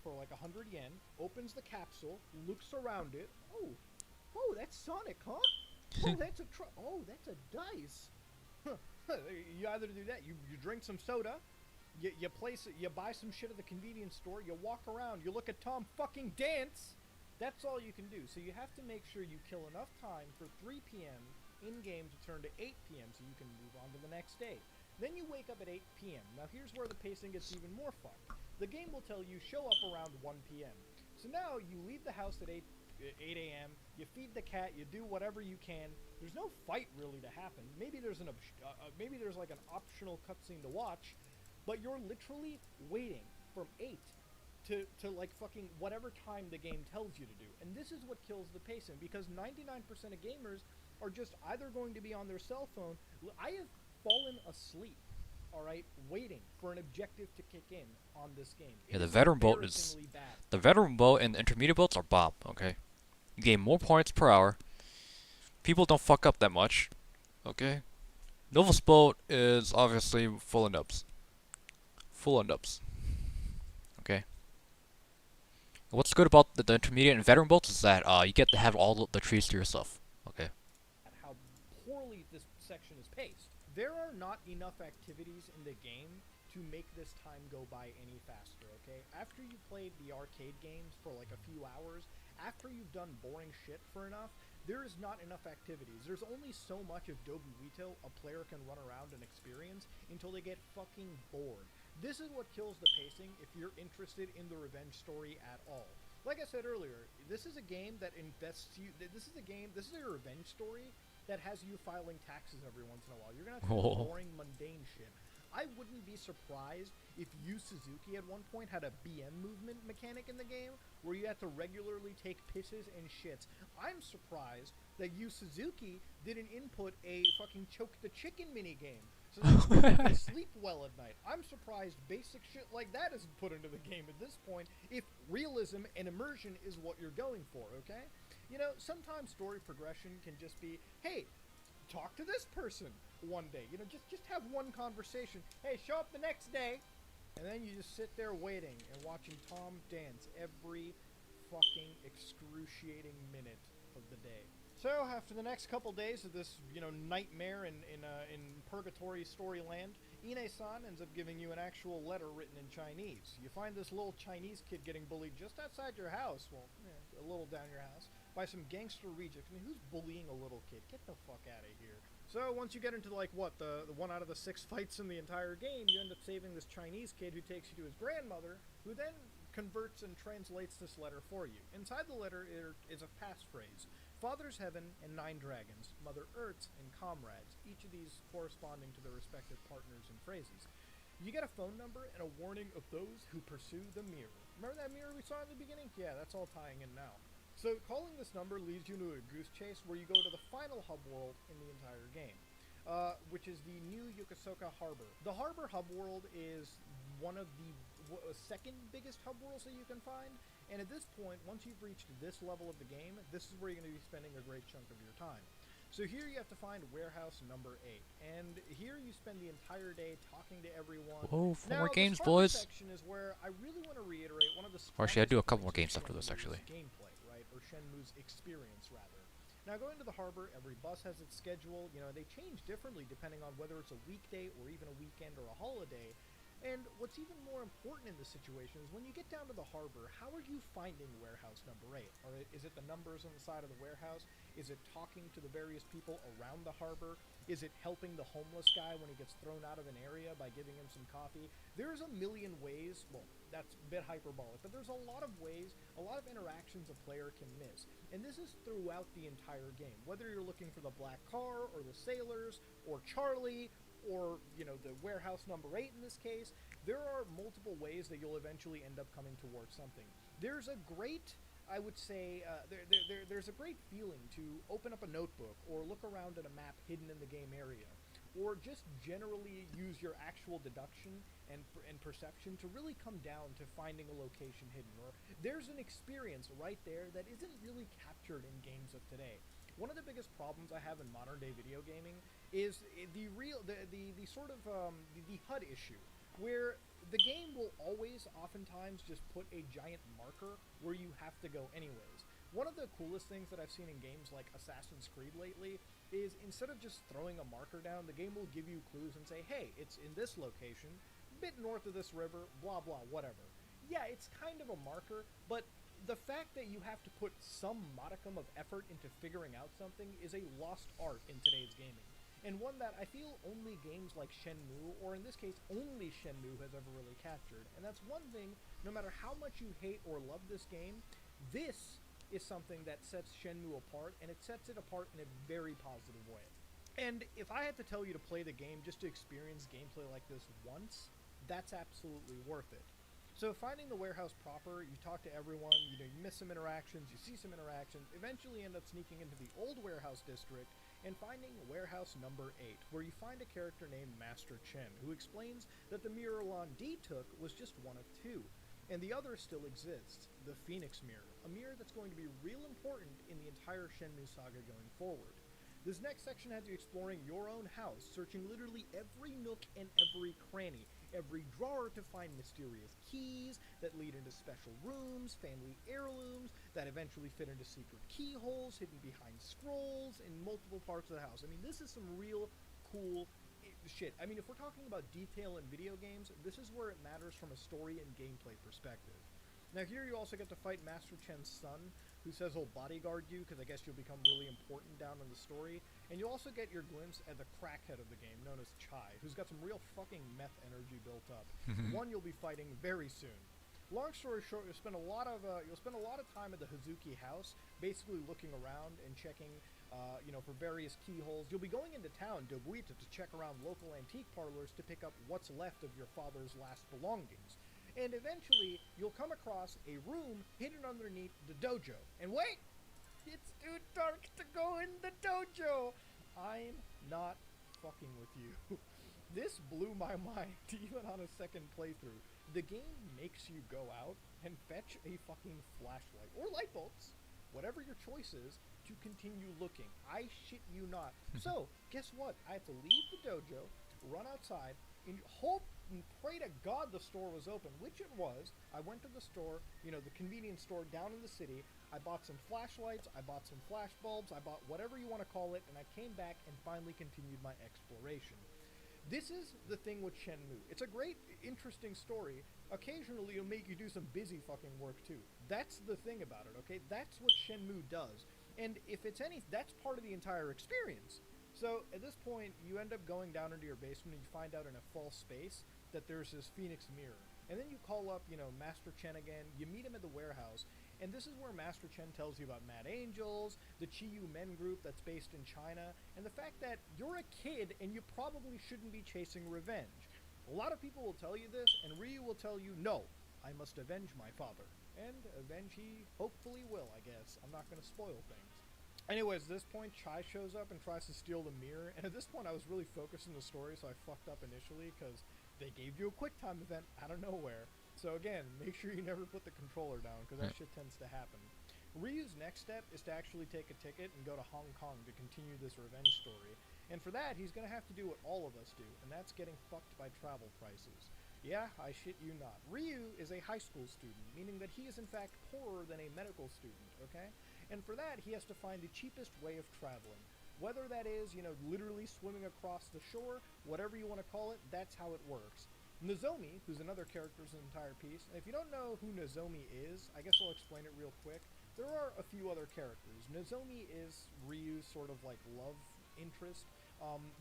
For like 100 yen, opens the capsule, looks around it. Oh, that's Sonic, huh? Oh, that's a that's a dice. You either do that, you drink some soda, you buy some shit at the convenience store, you walk around, you look at Tom fucking dance. That's all you can do. So you have to make sure you kill enough time for 3 p.m. in-game to turn to 8 p.m. so you can move on to the next day. Then you wake up at 8 p.m. Now here's where the pacing gets even more fucked. The game will tell you show up around 1 p.m. So now you leave the house at 8 a.m. You feed the cat, you do whatever you can. There's no fight really to happen. Maybe there's like an optional cutscene to watch, but you're literally waiting from 8 to like fucking whatever time the game tells you to do. And this is what kills the pacing, because 99% of gamers are just either going to be on their cell phone. I have fallen asleep, alright, waiting for an objective to kick in on this game. Yeah, the veteran boat is... The veteran boat and the intermediate boats are bomb, okay? You gain more points per hour. People don't fuck up that much, okay? Novus boat is obviously full of nubs. Full of nubs. Okay? What's good about the intermediate and veteran boats is that you get to have all the trees to yourself. Okay. How poorly this section is paced. There are not enough activities in the game to make this time go by any faster, okay? After you've played the arcade games for like a few hours, after you've done boring shit for enough, there is not enough activities. There's only so much of Dobuito a player can run around and experience until they get fucking bored. This is what kills the pacing if you're interested in the revenge story at all. Like I said earlier, this is a game that invests you... This is a revenge story that has you filing taxes every once in a while. You're gonna have to do boring, mundane shit. I wouldn't be surprised if Yu Suzuki at one point had a BM movement mechanic in the game where you had to regularly take pisses and shits. I'm surprised that Yu Suzuki didn't input a fucking choke the chicken minigame so that you can sleep well at night. I'm surprised basic shit like that isn't put into the game at this point if realism and immersion is what you're going for, okay? You know, sometimes story progression can just be, hey, talk to this person one day. You know, just have one conversation. Hey, show up the next day. And then you just sit there waiting and watching Tom dance every fucking excruciating minute of the day. So, after the next couple days of this, you know, nightmare in purgatory storyland, Ine-san ends up giving you an actual letter written in Chinese. You find this little Chinese kid getting bullied just outside your house, well, a little down your house, by some gangster rejects. I mean, who's bullying a little kid? Get the fuck out of here. So once you get into, like, what, the 1 out of the 6 fights in the entire game, you end up saving this Chinese kid who takes you to his grandmother, who then converts and translates this letter for you. Inside the letter is a passphrase. Father's Heaven and 9 Dragons, Mother Earth and Comrades, each of these corresponding to their respective partners and phrases. You get a phone number and a warning of those who pursue the mirror. Remember that mirror we saw in the beginning? Yeah, that's all tying in now. So calling this number leads you to a goose chase where you go to the final hub world in the entire game, which is the new Yokosuka Harbor. The Harbor hub world is one of the second biggest hub worlds that you can find, and at this point, once you've reached this level of the game, this is where you're going to be spending a great chunk of your time. So here you have to find warehouse number 8, and here you spend the entire day talking to everyone. Whoa, 4 more Now, games, this harbor boys. section is where I really want to reiterate one of the Or actually, I do a strongest couple more points games of after this, Shenmue's actually. gameplay, right, or Shenmue's experience, rather. Now, going to the harbor, every bus has its schedule. You know, they change differently depending on whether it's a weekday or even a weekend or a holiday. And what's even more important in this situation is when you get down to the harbor, how are you finding warehouse number 8? Or is it the numbers on the side of the warehouse? Is it talking to the various people around the harbor? Is it helping the homeless guy when he gets thrown out of an area by giving him some coffee? There's a million ways, well, that's a bit hyperbolic, but there's a lot of ways, a lot of interactions a player can miss. And this is throughout the entire game. Whether you're looking for the black car, or the sailors, or Charlie, or, you know, the warehouse number 8 in this case, there are multiple ways that you'll eventually end up coming towards something. There's a great, I would say, there's a great feeling to open up a notebook or look around at a map hidden in the game area, or just generally use your actual deduction and perception to really come down to finding a location hidden. Or there's an experience right there that isn't really captured in games of today. One of the biggest problems I have in modern day video gaming is the HUD issue, where the game will always oftentimes just put a giant marker where you have to go anyways. One of the coolest things that I've seen in games like Assassin's Creed lately is instead of just throwing a marker down, the game will give you clues and say, hey, it's in this location, a bit north of this river, blah blah, whatever. Yeah, it's kind of a marker, but the fact that you have to put some modicum of effort into figuring out something is a lost art in today's gaming. And one that I feel only games like Shenmue, or in this case, only Shenmue has ever really captured. And that's one thing, no matter how much you hate or love this game, this is something that sets Shenmue apart, and it sets it apart in a very positive way. And if I had to tell you to play the game just to experience gameplay like this once, that's absolutely worth it. So finding the warehouse proper, you talk to everyone, you know, you miss some interactions, you see some interactions, eventually end up sneaking into the old warehouse district and finding warehouse number 8, where you find a character named Master Chen, who explains that the mirror Lan Di took was just one of 2, and the other still exists, the Phoenix Mirror, a mirror that's going to be real important in the entire Shenmue saga going forward. This next section has you exploring your own house, searching literally every nook and every cranny, every drawer to find mysterious keys that lead into special rooms, family heirlooms that eventually fit into secret keyholes hidden behind scrolls in multiple parts of the house. I mean, this is some real cool shit. I mean, if we're talking about detail in video games, this is where it matters from a story and gameplay perspective. Now here you also get to fight Master Chen's son, who says he'll bodyguard you, because I guess you'll become really important down in the story. And you also get your glimpse at the crackhead of the game, known as Chai, who's got some real fucking meth energy built up. One you'll be fighting very soon. Long story short, you'll spend a lot of time at the Hazuki house, basically looking around and checking, for various keyholes. You'll be going into town, Dobuita, to check around local antique parlors to pick up what's left of your father's last belongings. And eventually, you'll come across a room hidden underneath the dojo. And wait! It's too dark to go in the dojo! I'm not fucking with you. This blew my mind, even on a second playthrough. The game makes you go out and fetch a fucking flashlight, or light bulbs, whatever your choice is, to continue looking. I shit you not. So, guess what? I had to leave the dojo, run outside, and hope and pray to God the store was open, which it was. I went to the store, the convenience store down in the city. I bought some flashlights, I bought some flash bulbs, I bought whatever you want to call it, and I came back and finally continued my exploration. This is the thing with Shenmue. It's a great, interesting story. Occasionally it'll make you do some busy fucking work too. That's the thing about it, okay? That's what Shenmue does. And if it's that's part of the entire experience. So at this point, you end up going down into your basement and you find out in a false space that there's this Phoenix Mirror. And then you call up, Master Chen again, you meet him at the warehouse, and this is where Master Chen tells you about Mad Angels, the Chiyu Men group that's based in China, and the fact that you're a kid and you probably shouldn't be chasing revenge. A lot of people will tell you this, and Ryu will tell you, no, I must avenge my father. And avenge he hopefully will, I guess. I'm not going to spoil things. Anyways, at this point, Chai shows up and tries to steal the mirror, and at this point I was really focused on the story, so I fucked up initially, because they gave you a quick time event out of nowhere. So again, make sure you never put the controller down, because that shit tends to happen. Ryu's next step is to actually take a ticket and go to Hong Kong to continue this revenge story. And for that, he's going to have to do what all of us do, and that's getting fucked by travel prices. Yeah, I shit you not. Ryu is a high school student, meaning that he is in fact poorer than a medical student, okay? And for that, he has to find the cheapest way of traveling. Whether that is, literally swimming across the shore, whatever you want to call it, that's how it works. Nozomi, who's another character in the entire piece, and if you don't know who Nozomi is, I guess I'll explain it real quick. There are a few other characters. Nozomi is Ryu's sort of like love interest.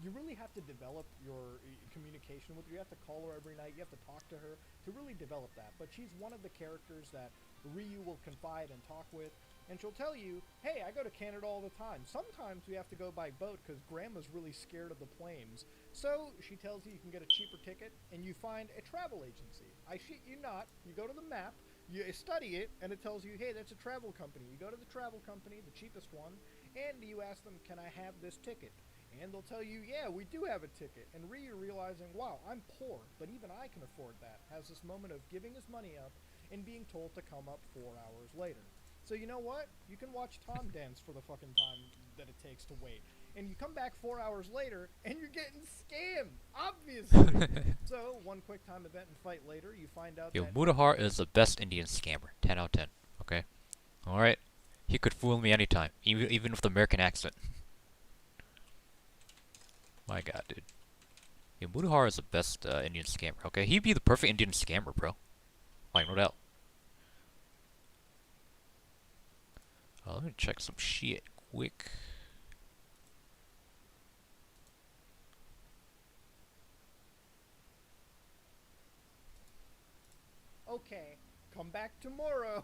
You really have to develop your communication with her. You have to call her every night. You have to talk to her to really develop that. But she's one of the characters that Ryu will confide and talk with. And she'll tell you, hey, I go to Canada all the time. Sometimes we have to go by boat because Grandma's really scared of the planes. So she tells you can get a cheaper ticket and you find a travel agency. I shit you not. You go to the map, you study it, and it tells you, hey, that's a travel company. You go to the travel company, the cheapest one, and you ask them, can I have this ticket? And they'll tell you, yeah, we do have a ticket. And Ryu, realizing, wow, I'm poor, but even I can afford that, has this moment of giving his money up and being told to come up 4 hours later. So you know what? You can watch Tom dance for the fucking time that it takes to wait. And you come back 4 hours later, and you're getting scammed, obviously. So, one quick time event and fight later, you find out Yo, that... Mudahar is the best Indian scammer. 10 out of 10. Okay? Alright? He could fool me anytime, even with the American accent. My god, dude. Yo, Mudahar is the best Indian scammer. Okay? He'd be the perfect Indian scammer, bro. Like, no doubt. Let me check some shit quick. Okay, come back tomorrow.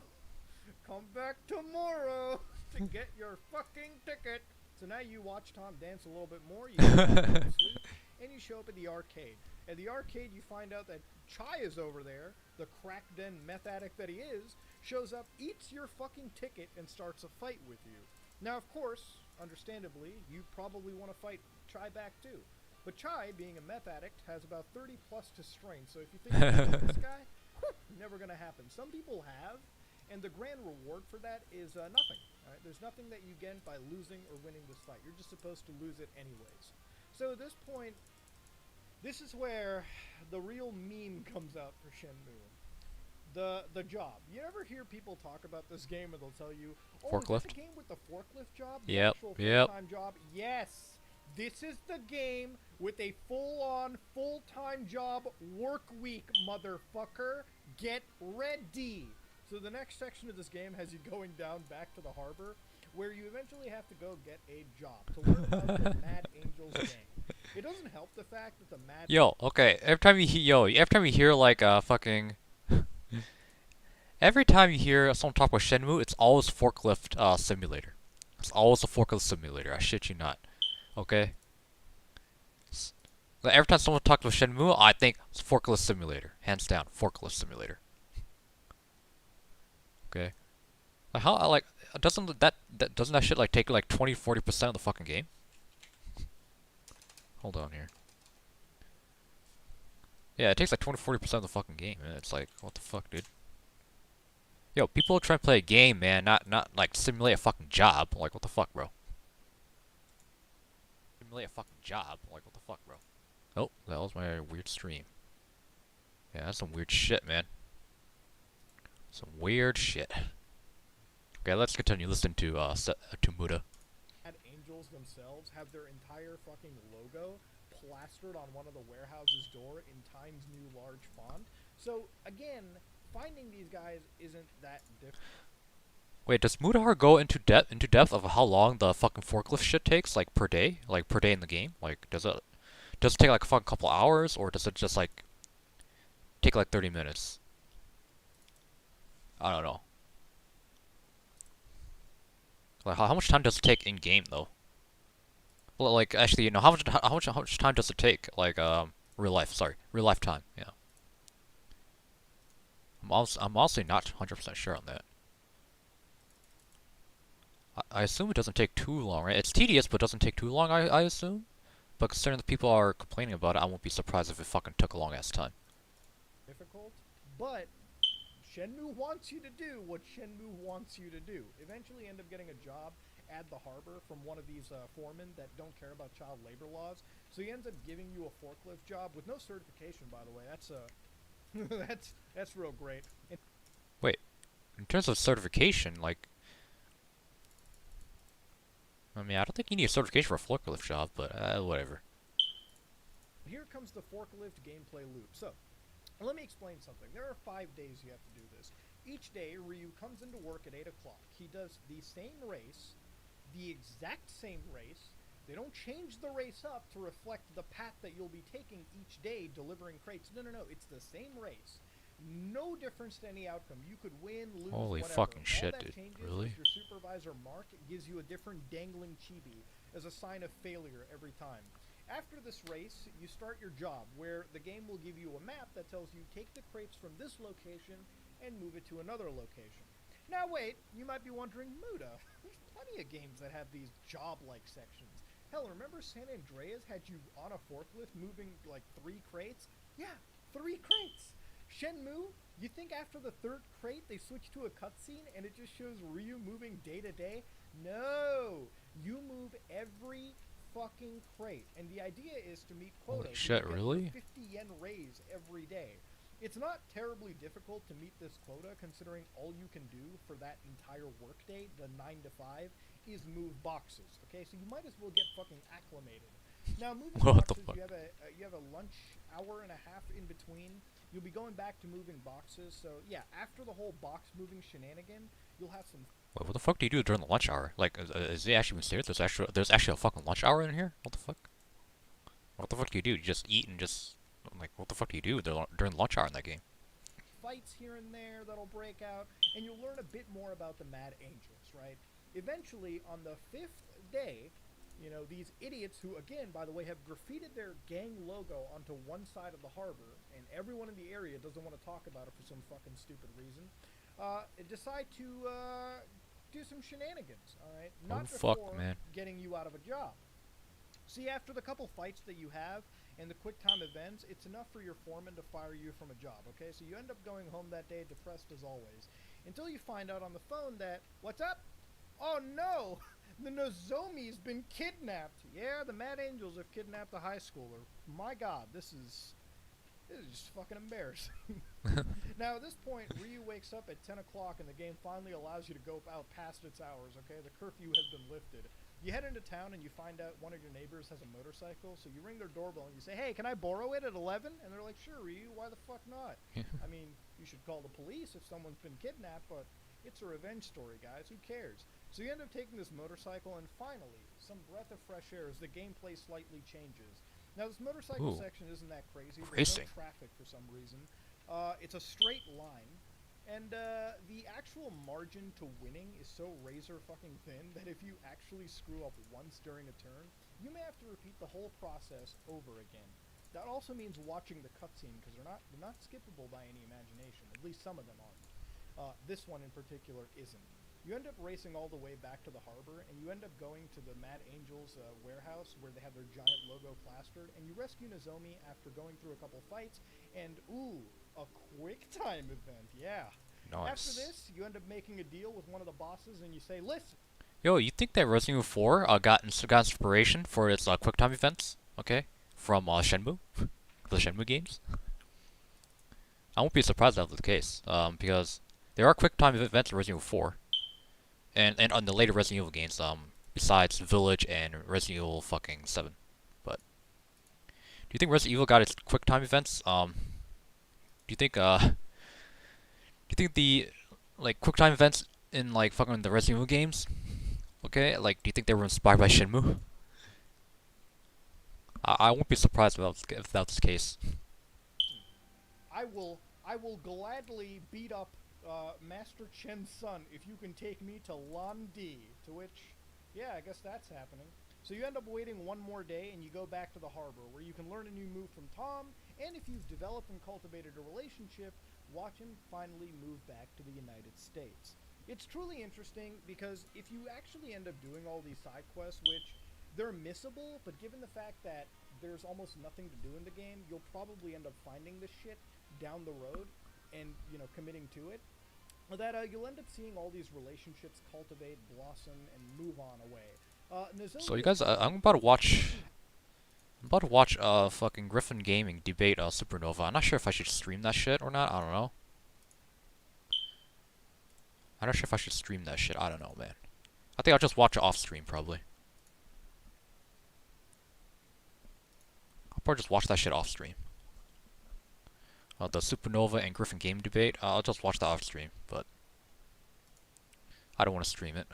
Come back tomorrow to get your fucking ticket. So now you watch Tom dance a little bit more, you go to sleep, and you show up at the arcade. At the arcade, you find out that Chai is over there, the crack den meth addict that he is, shows up, eats your fucking ticket, and starts a fight with you. Now, of course, understandably, you probably want to fight Chai back too. But Chai, being a meth addict, has about 30 plus to strength, so if you think you can beat this guy, never gonna happen. Some people have, and the grand reward for that is nothing. Right? There's nothing that you get by losing or winning this fight. You're just supposed to lose it anyways. So at this point, this is where the real meme comes out for Shenmue. The job. You ever hear people talk about this game and they'll tell you, oh, Forklift? is this the game with the forklift job? The Yep, actual yep. full-time job? Yes! This is the game with a full-on, full-time job work week, motherfucker. Get ready! So the next section of this game has you going down back to the harbor, where you eventually have to go get a job to learn about the Mad Angels gang. It doesn't help the fact that the Mad... Yo, okay, every time you hear like fucking... Every time you hear someone talk about Shenmue, it's always forklift simulator. It's always a forklift simulator, I shit you not. Okay? Like, every time someone talks about Shenmue, I think it's forklift simulator. Hands down, forklift simulator. Okay? Like how doesn't that shit like take like 20-40% of the fucking game? Hold on here. Yeah, it takes like 20-40% of the fucking game, man. It's like, what the fuck, dude? Yo, people are trying to play a game, man, not like simulate a fucking job. Like, what the fuck, bro? Simulate a fucking job. Like, what the fuck, bro? Oh, that was my weird stream. Yeah, that's some weird shit, man. Some weird shit. Okay, let's continue listening to Muda. Mad Angels themselves have their entire fucking logo plastered on one of the warehouse's door in Times New large font. So, again, finding these guys isn't that difficult. Wait, does Mudahar go into depth of how long the fucking forklift shit takes, like per day in the game? Like, does it take like a fucking couple hours, or does it just like take like 30 minutes? I don't know. Like, how much time does it take in game though? Well, like, actually, you know, how much time does it take? Like, real life time. Yeah. I'm honestly not 100% sure on that. I assume it doesn't take too long, right? It's tedious, but doesn't take too long, I assume. But considering the people are complaining about it, I won't be surprised if it fucking took a long ass time. Difficult, but Shenmue wants you to do what Shenmue wants you to do. Eventually end up getting a job at the harbor from one of these foremen that don't care about child labor laws. So he ends up giving you a forklift job with no certification, by the way. That's that's real great. And Wait, in terms of certification, like, I mean, I don't think you need a certification for a forklift job, but whatever. here comes the forklift gameplay loop. So, let me explain something. There are 5 days you have to do this. Each day, Ryu comes into work at 8 o'clock. He does the same race, the exact same race. They don't change the race up to reflect the path that you'll be taking each day delivering crates. No, it's the same race. No difference to any outcome. You could win, lose, Holy whatever. fucking All shit, that dude. changes Really? is your supervisor, Mark, gives you a different dangling chibi as a sign of failure every time. After this race, you start your job, where the game will give you a map that tells you take the crates from this location and move it to another location. Now wait, you might be wondering, Muda, there's plenty of games that have these job-like sections. Hell, remember San Andreas had you on a forklift moving like 3 crates? Yeah, 3 crates! Shenmue, you think after the 3rd crate they switch to a cutscene and it just shows Ryu moving day to day? No! You move every fucking crate, and the idea is to meet quota. Holy shit, really? 50 yen raise every day. It's not terribly difficult to meet this quota, considering all you can do for that entire workday, the 9 to 5, is move boxes. Okay, so you might as well get fucking acclimated. Now, moving What the boxes, fuck? you have a lunch hour and a half in between. You'll be going back to moving boxes. So yeah, after the whole box moving shenanigan, you'll have some. Wait, what the fuck do you do during the lunch hour? Like, is it actually serious? There's actually a fucking lunch hour in here? What the fuck? What the fuck do? You just eat and just, like, what the fuck do you do during the lunch hour in that game? Fights here and there that'll break out, and you'll learn a bit more about the Mad Angels, right? Eventually, on the 5th day, you know, these idiots who, again, by the way, have graffitied their gang logo onto one side of the harbor, and everyone in the area doesn't want to talk about it for some fucking stupid reason, decide to do some shenanigans, alright? Not fuck, before man. getting you out of a job. See, after the couple fights that you have and the quick time events, it's enough for your foreman to fire you from a job, okay? So you end up going home that day depressed as always, until you find out on the phone that, what's up? Oh no! The Nozomi's been kidnapped! Yeah, the Mad Angels have kidnapped a high schooler. My god, this is just fucking embarrassing. Now, at this point, Ryu wakes up at 10 o'clock and the game finally allows you to go out past its hours, okay? The curfew has been lifted. You head into town and you find out one of your neighbors has a motorcycle, so you ring their doorbell and you say, hey, can I borrow it at 11? And they're like, sure, Ryu, why the fuck not? I mean, you should call the police if someone's been kidnapped, but it's a revenge story, guys. Who cares? So you end up taking this motorcycle, and finally, some breath of fresh air as the gameplay slightly changes. Now, this motorcycle Ooh. section isn't that crazy. Racing. There's no traffic for some reason. It's a straight line, and the actual margin to winning is so razor fucking thin that if you actually screw up once during a turn, you may have to repeat the whole process over again. That also means watching the cutscene, because they're not skippable by any imagination. At least some of them aren't. This one in particular isn't. You end up racing all the way back to the harbor, and you end up going to the Mad Angels warehouse where they have their giant logo plastered, and you rescue Nozomi after going through a couple fights, and ooh, a quick time event, yeah. Nice. After this, you end up making a deal with one of the bosses, and you say, listen, Yo, you think that Resident Evil 4 got inspiration for its QuickTime events? Okay, from Shenmue, the Shenmue games. I won't be surprised if that was the case, because there are QuickTime events in Resident Evil 4, and on the later Resident Evil games, besides Village and Resident Evil fucking 7. But do you think Resident Evil got its QuickTime events? Do you think the like QuickTime events in like fucking the Resident Evil games? Okay, like, do you think they were inspired by Shenmue? I won't be surprised if that was the case. I will gladly beat up Master Chen's son if you can take me to Landi. To which, yeah, I guess that's happening. So you end up waiting one more day and you go back to the harbor where you can learn a new move from Tom, and if you've developed and cultivated a relationship, watch him finally move back to the United States. It's truly interesting because if you actually end up doing all these side quests, which they're missable, but given the fact that there's almost nothing to do in the game, you'll probably end up finding this shit down the road. and committing to it, that you'll end up seeing all these relationships cultivate, blossom, and move on away. So you guys, I'm about to watch. I'm about to watch fucking Griffin Gaming debate Supernova. I'm not sure if I should stream that shit or not. I don't know. I'm not sure if I should stream that shit. I don't know, man. I think I'll just watch it off stream probably. I'll probably just watch that shit off stream. The Supernova and Griffin game debate. I'll just watch that off stream, but I don't want to stream it.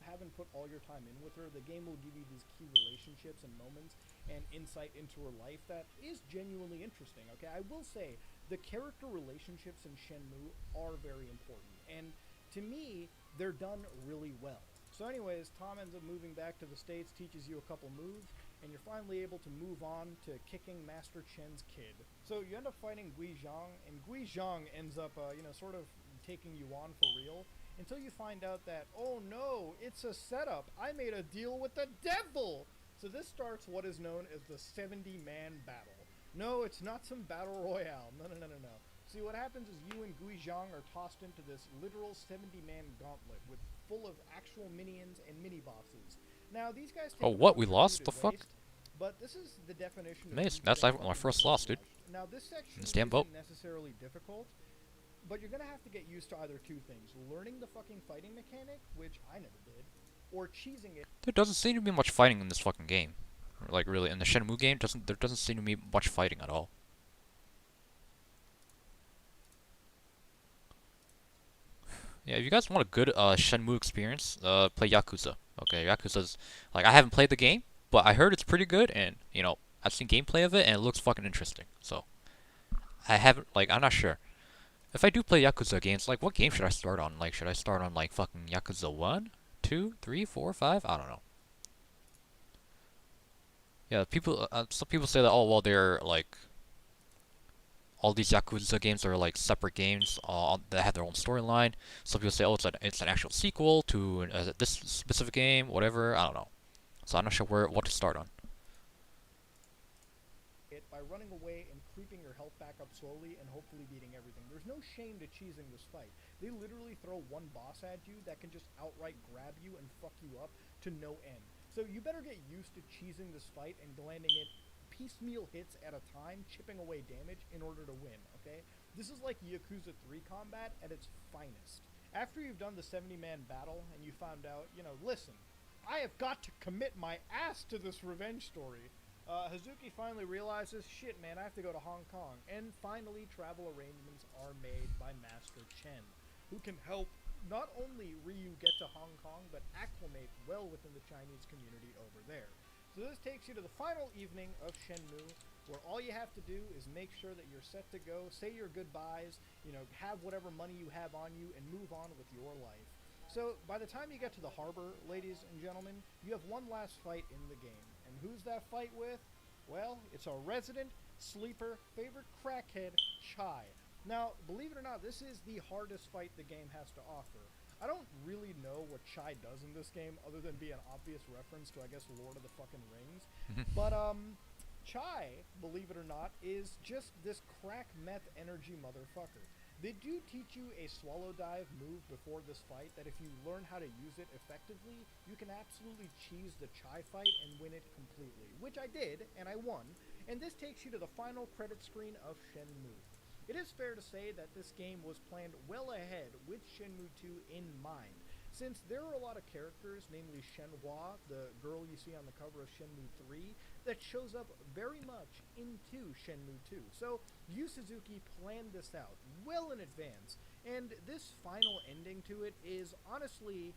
Haven't put all your time in with her, the game will give you these key relationships and moments and insight into her life that is genuinely interesting. Okay, I will say the character relationships in Shenmue are very important, and to me, they're done really well. So anyways, Tom ends up moving back to the States, teaches you a couple moves, and you're finally able to move on to kicking Master Chen's kid. So you end up fighting Gui Zhang, and Gui Zhang ends up, sort of taking you on for real, until you find out that, oh no, it's a setup. I made a deal with the devil! So this starts what is known as the 70-man battle. No, it's not some battle royale. No. See, what happens is you and Gui Zhang are tossed into this literal 70-man gauntlet with full of actual minions and mini-bosses. Now, these guys take Oh, what? We lost? The fuck? waste, but this is the definition of Mace, being that's like my fucking first loss, dude. Now, this section This damn boat. isn't necessarily difficult, but you're gonna have to get used to either two things: learning the fucking fighting mechanic, which I never did, or cheesing it. There doesn't seem to be much fighting in this fucking game. Like really, in the Shenmue game, there doesn't seem to be much fighting at all. Yeah, if you guys want a good Shenmue experience, play Yakuza. Okay, Yakuza's like I haven't played the game, but I heard it's pretty good, and I've seen gameplay of it, and it looks fucking interesting. So I haven't I'm not sure. If I do play Yakuza games, like what game should I start on? Like should I start on like fucking Yakuza 1, 2, 3, 4, 5? I don't know. Yeah, some people say that they're like all these Yakuza games are like separate games that have their own storyline. Some people say, oh, it's an actual sequel to this specific game, whatever. I don't know. So I'm not sure what to start on. By running away and creeping your health back up slowly and hopefully beating everything. There's no shame to cheesing this fight. They literally throw one boss at you that can just outright grab you and fuck you up to no end. So you better get used to cheesing this fight and landing it piecemeal hits at a time, chipping away damage in order to win, okay? This is like Yakuza 3 combat at its finest. After you've done the 70-man battle and you found out, listen, I have got to commit my ass to this revenge story. Hazuki finally realizes, shit man, I have to go to Hong Kong. And finally, travel arrangements are made by Master Chen, who can help not only Ryu get to Hong Kong, but acclimate well within the Chinese community over there. So this takes you to the final evening of Shenmue, where all you have to do is make sure that you're set to go, say your goodbyes, have whatever money you have on you, and move on with your life. So by the time you get to the harbor, ladies and gentlemen, you have one last fight in the game. And who's that fight with? Well, it's our resident, sleeper, favorite crackhead, Chai. Now, believe it or not, this is the hardest fight the game has to offer. I don't really know what Chai does in this game other than be an obvious reference to, I guess, Lord of the fucking Rings. But, Chai, believe it or not, is just this crack meth energy motherfucker. They do teach you a swallow dive move before this fight that if you learn how to use it effectively, you can absolutely cheese the Chai fight and win it completely. Which I did, and I won. And this takes you to the final credit screen of Shenmue. It is fair to say that this game was planned well ahead with Shenmue 2 in mind, since there are a lot of characters, namely Shenhua, the girl you see on the cover of Shenmue 3, that shows up very much into Shenmue 2. So Yu Suzuki planned this out well in advance, and this final ending to it is honestly,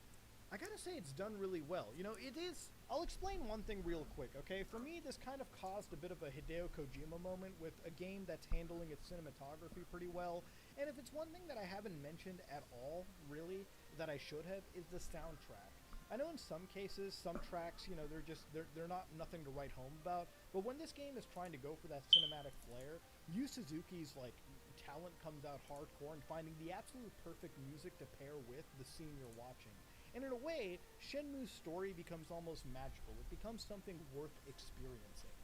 I gotta say it's done really well. It is. I'll explain one thing real quick, okay? For me, this kind of caused a bit of a Hideo Kojima moment with a game that's handling its cinematography pretty well. And if it's one thing that I haven't mentioned at all, really, that I should have, is the soundtrack. I know in some cases, some tracks, they're not nothing to write home about. But when this game is trying to go for that cinematic flair, Yu Suzuki's talent comes out hardcore in finding the absolute perfect music to pair with the scene you're watching. And in a way, Shenmue's story becomes almost magical. It becomes something worth experiencing.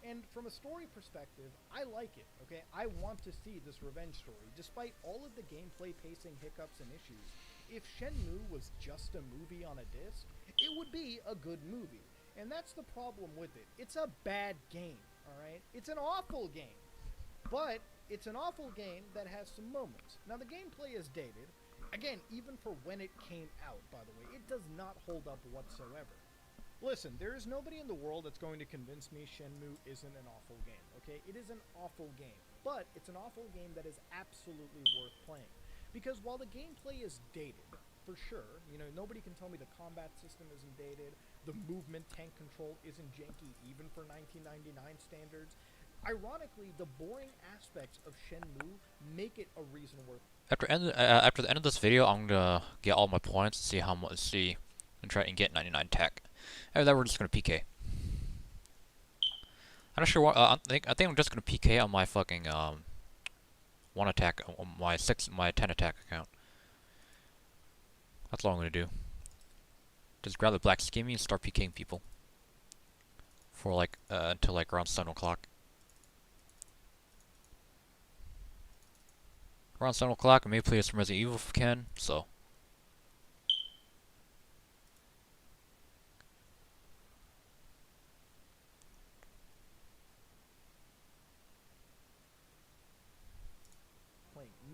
And from a story perspective, I like it, okay? I want to see this revenge story, despite all of the gameplay pacing hiccups and issues. If Shenmue was just a movie on a disc, it would be a good movie. And that's the problem with it. It's a bad game, alright? It's an awful game. But it's an awful game that has some moments. Now, the gameplay is dated. Again, even for when it came out, by the way, it does not hold up whatsoever. Listen, there is nobody in the world that's going to convince me Shenmue isn't an awful game, okay? It is an awful game, but it's an awful game that is absolutely worth playing. Because while the gameplay is dated, for sure, you know, nobody can tell me the combat system isn't dated, the movement tank control isn't janky even for 1999 standards. Ironically, the boring aspects of Shenmue make it a reason worth. After the end of this video, I'm gonna get all my points, see how much, and try and get 99 tech. After that, we're just gonna PK. I'm not sure what. I think I'm just gonna PK on my fucking 1 attack on my 10 attack account. That's all I'm gonna do. Just grab the black skimmy and start PKing people for like until like around 7 o'clock. Around 7 o'clock, I may play some Resident Evil if I can. So.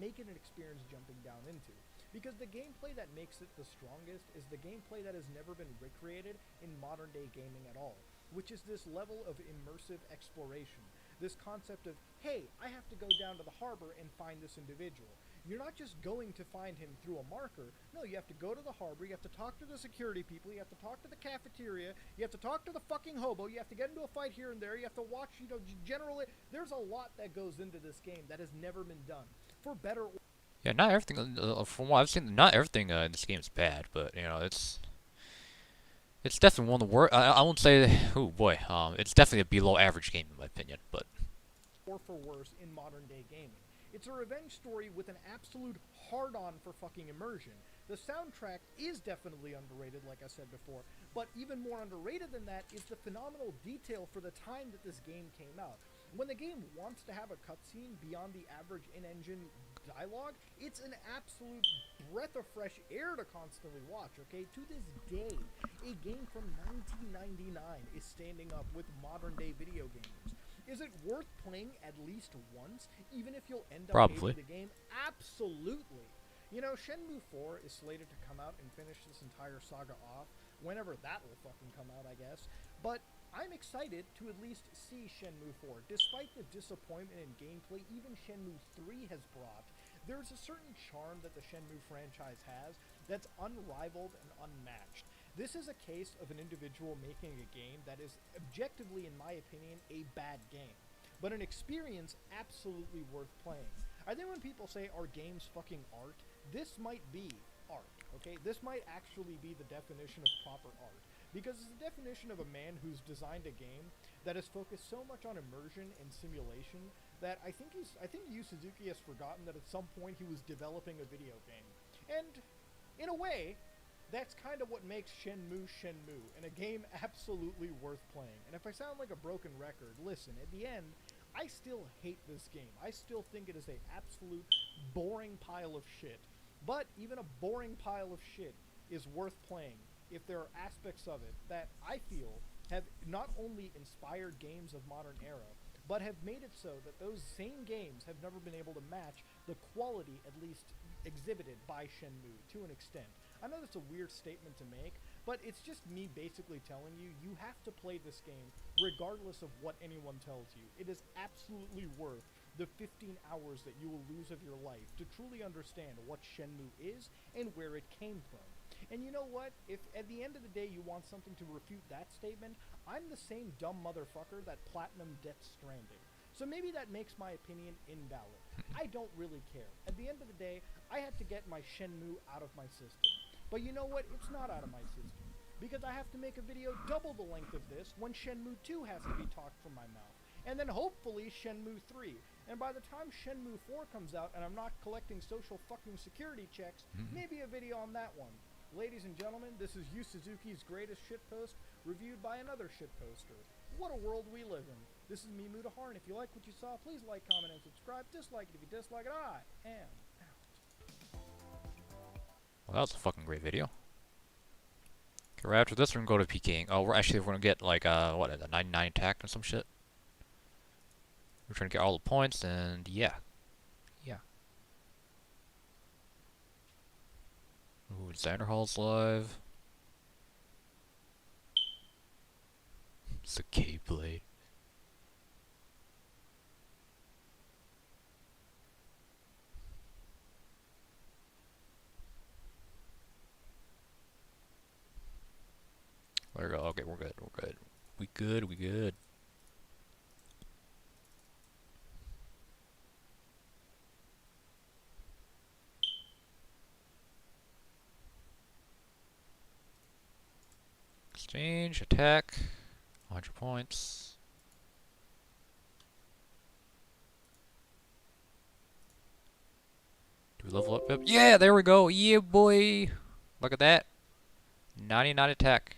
Make it an experience jumping down into. Because the gameplay that makes it the strongest is the gameplay that has never been recreated in modern day gaming at all, which is this level of immersive exploration. This concept of, hey, I have to go down to the harbor and find this individual. You're not just going to find him through a marker. No, you have to go to the harbor, you have to talk to the security people, you have to talk to the cafeteria, you have to talk to the fucking hobo, you have to get into a fight here and there, you have to watch, you know, generally, there's a lot that goes into this game that has never been done. For better or Yeah, not everything. From what I've seen, not everything in this game is bad, but you know, it's definitely one of the worst. I won't say. Oh boy, it's definitely a below average game in my opinion, but. Or for worse in modern day gaming. It's a revenge story with an absolute hard-on for fucking immersion. The soundtrack is definitely underrated, like I said before, but even more underrated than that is the phenomenal detail for the time that this game came out. When the game wants to have a cutscene beyond the average in-engine dialogue, it's an absolute breath of fresh air to constantly watch, okay? To this day, a game from 1999 is standing up with modern-day video gamers. Is it worth playing at least once, even if you'll end up Probably. hating the game? Absolutely. You know, Shenmue 4 is slated to come out and finish this entire saga off, whenever that will fucking come out, I guess. But I'm excited to at least see Shenmue 4. Despite the disappointment in gameplay even Shenmue 3 has brought, there's a certain charm that the Shenmue franchise has that's unrivaled and unmatched. This is a case of an individual making a game that is objectively, in my opinion, a bad game, but an experience absolutely worth playing. I think when people say, are games fucking art, this might be art, okay? This might actually be the definition of proper art. Because it's the definition of a man who's designed a game that is focused so much on immersion and simulation that I think Yu Suzuki has forgotten that at some point he was developing a video game. And in a way, that's kind of what makes Shenmue Shenmue, and a game absolutely worth playing. And if I sound like a broken record, listen, at the end, I still hate this game. I still think it is an absolute boring pile of shit. But even a boring pile of shit is worth playing if there are aspects of it that I feel have not only inspired games of modern era, but have made it so that those same games have never been able to match the quality, at least exhibited by Shenmue, to an extent. I know that's a weird statement to make, but it's just me basically telling you, you have to play this game regardless of what anyone tells you. It is absolutely worth the 15 hours that you will lose of your life to truly understand what Shenmue is and where it came from. And you know what? If at the end of the day you want something to refute that statement, I'm the same dumb motherfucker that platinum Death Stranding. So maybe that makes my opinion invalid. I don't really care. At the end of the day, I had to get my Shenmue out of my system. But you know what? It's not out of my system. Because I have to make a video double the length of this when Shenmue 2 has to be talked from my mouth. And then hopefully Shenmue 3. And by the time Shenmue 4 comes out and I'm not collecting social fucking security checks, maybe a video on that one. Ladies and gentlemen, this is Yu Suzuki's greatest shitpost, reviewed by another shitposter. What a world we live in. This is me, Mutahar, and if you like what you saw, please like, comment, and subscribe. Dislike it if you dislike it. I am out. Well, that was a fucking great video. Okay, right after this, we're gonna go to pking. Oh, we're gonna get like what, a 99 attack or some shit. We're trying to get all the points, and yeah. Ooh, Xanderhall's live. It's a K-Blade. There we go. Okay, we're good. We're good. We good. We good. Exchange, attack, 100 points. Do we level up? Yep. Yeah, there we go. Yeah, boy. Look at that. 99 attack.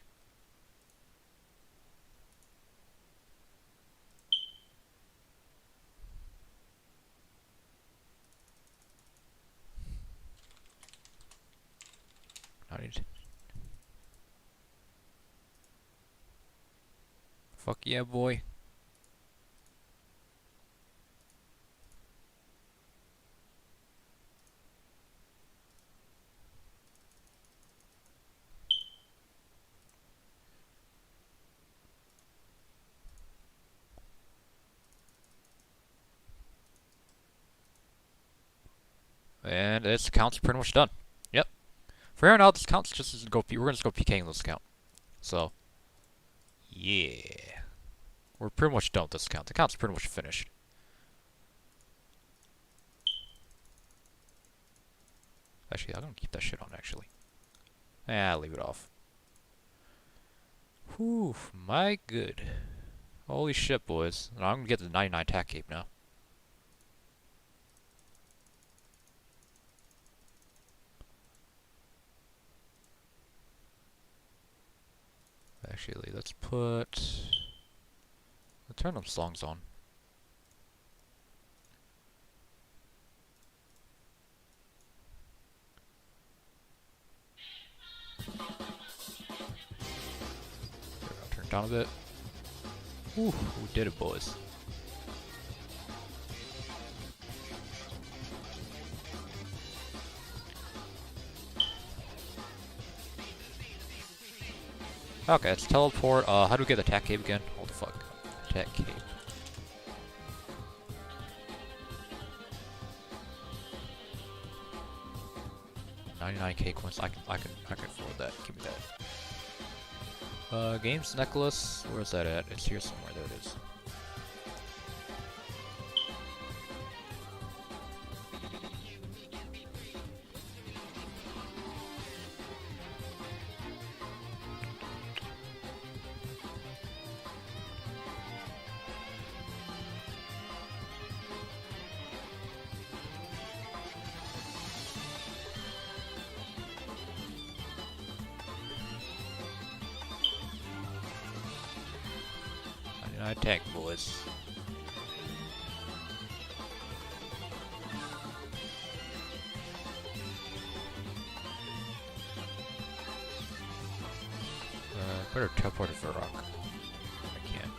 Fuck yeah, boy. And this account's pretty much done. Yep. For here on out, this account's just we're gonna just go PKing this account. So, yeah. We're pretty much done with this account. The account's pretty much finished. Actually, I'm gonna keep that shit on, actually. Yeah, leave it off. Whew, my good. Holy shit, boys. I'm gonna get the 99 attack cape now. Actually, let's turn them songs on. I'll turn it down a bit. Whew, we did it, boys. Okay, let's teleport. How do we get the attack cape again? What the fuck? Attack cape. $99K coins. I can afford that. Give me that. Games necklace. Where's that at? It's here somewhere. There it is. Attack, boys. Better teleport to Varrock. I can't.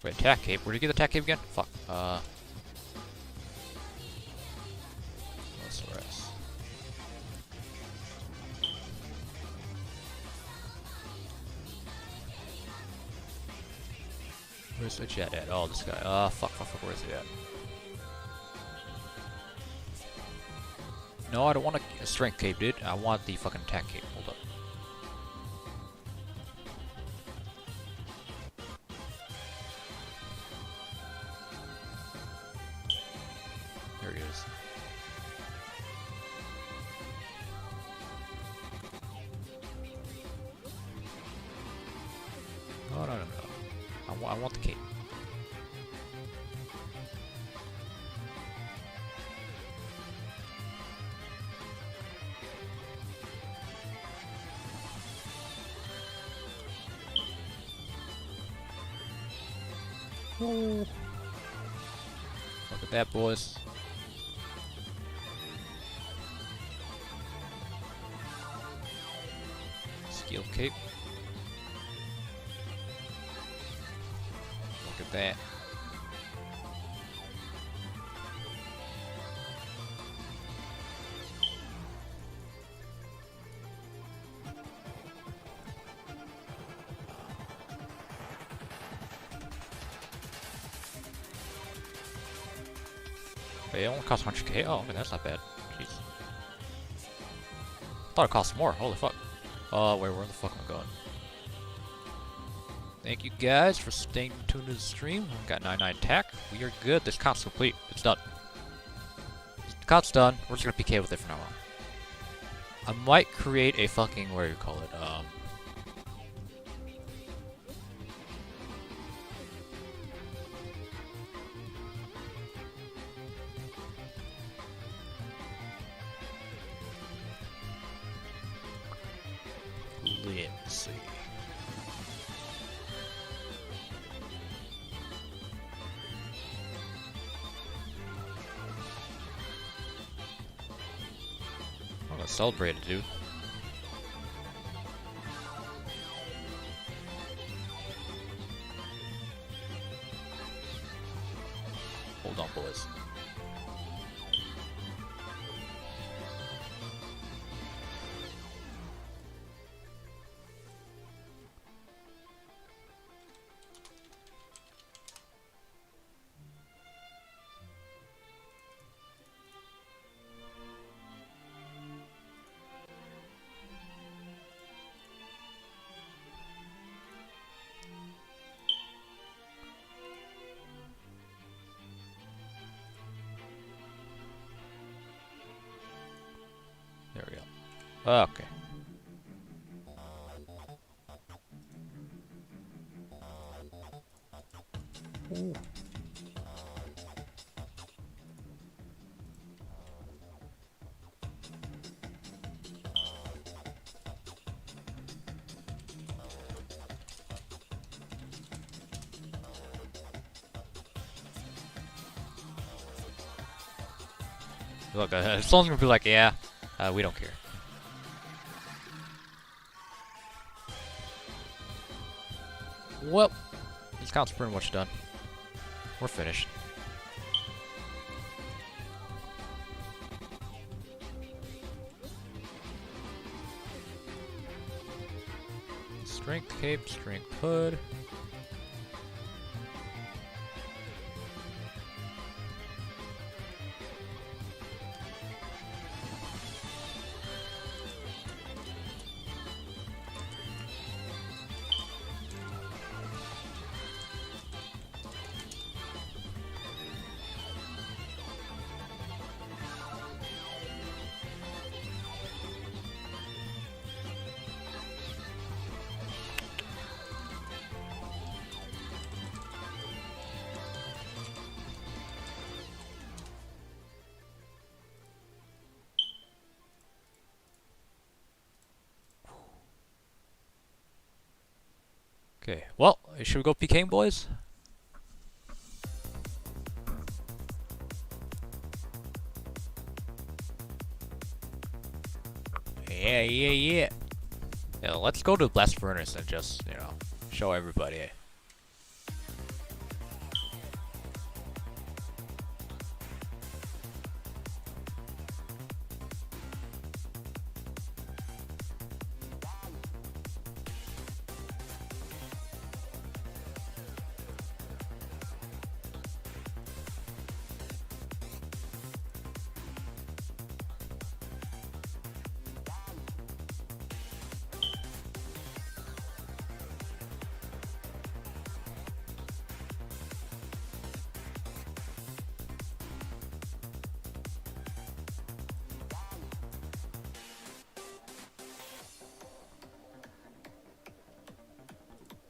Wait, attack cape. Where'd you get the attack cape again? Fuck. What's the rest? Where's the jet at? Oh, this guy. Fuck. Where's he at? No, I don't want a strength cape, dude. I want the fucking attack cape. Hold up. There he is. No, no, no, no. I want the cape. Look at that, boys. Skill cape. Look at that. It only costs 100k. Oh, okay, that's not bad. Jeez. I thought it cost more. Holy fuck. Wait, where the fuck am I going? Thank you guys for staying tuned to the stream. I've got 99 attack. We are good. This comp's complete. It's done. The comp's done. We're just gonna PK with it from now on. I might create a fucking, what do you call it? Let's see. I'm gonna celebrate it, dude. Hold on, boys. There we go. Okay. Ooh. Look, someone's gonna be like, yeah, we don't care. Well, this count's pretty much done. We're finished. Strength cape, strength hood. Okay, well, should we go PKing, boys? Yeah. Yeah, let's go to Blast Furnace and just, you know, show everybody.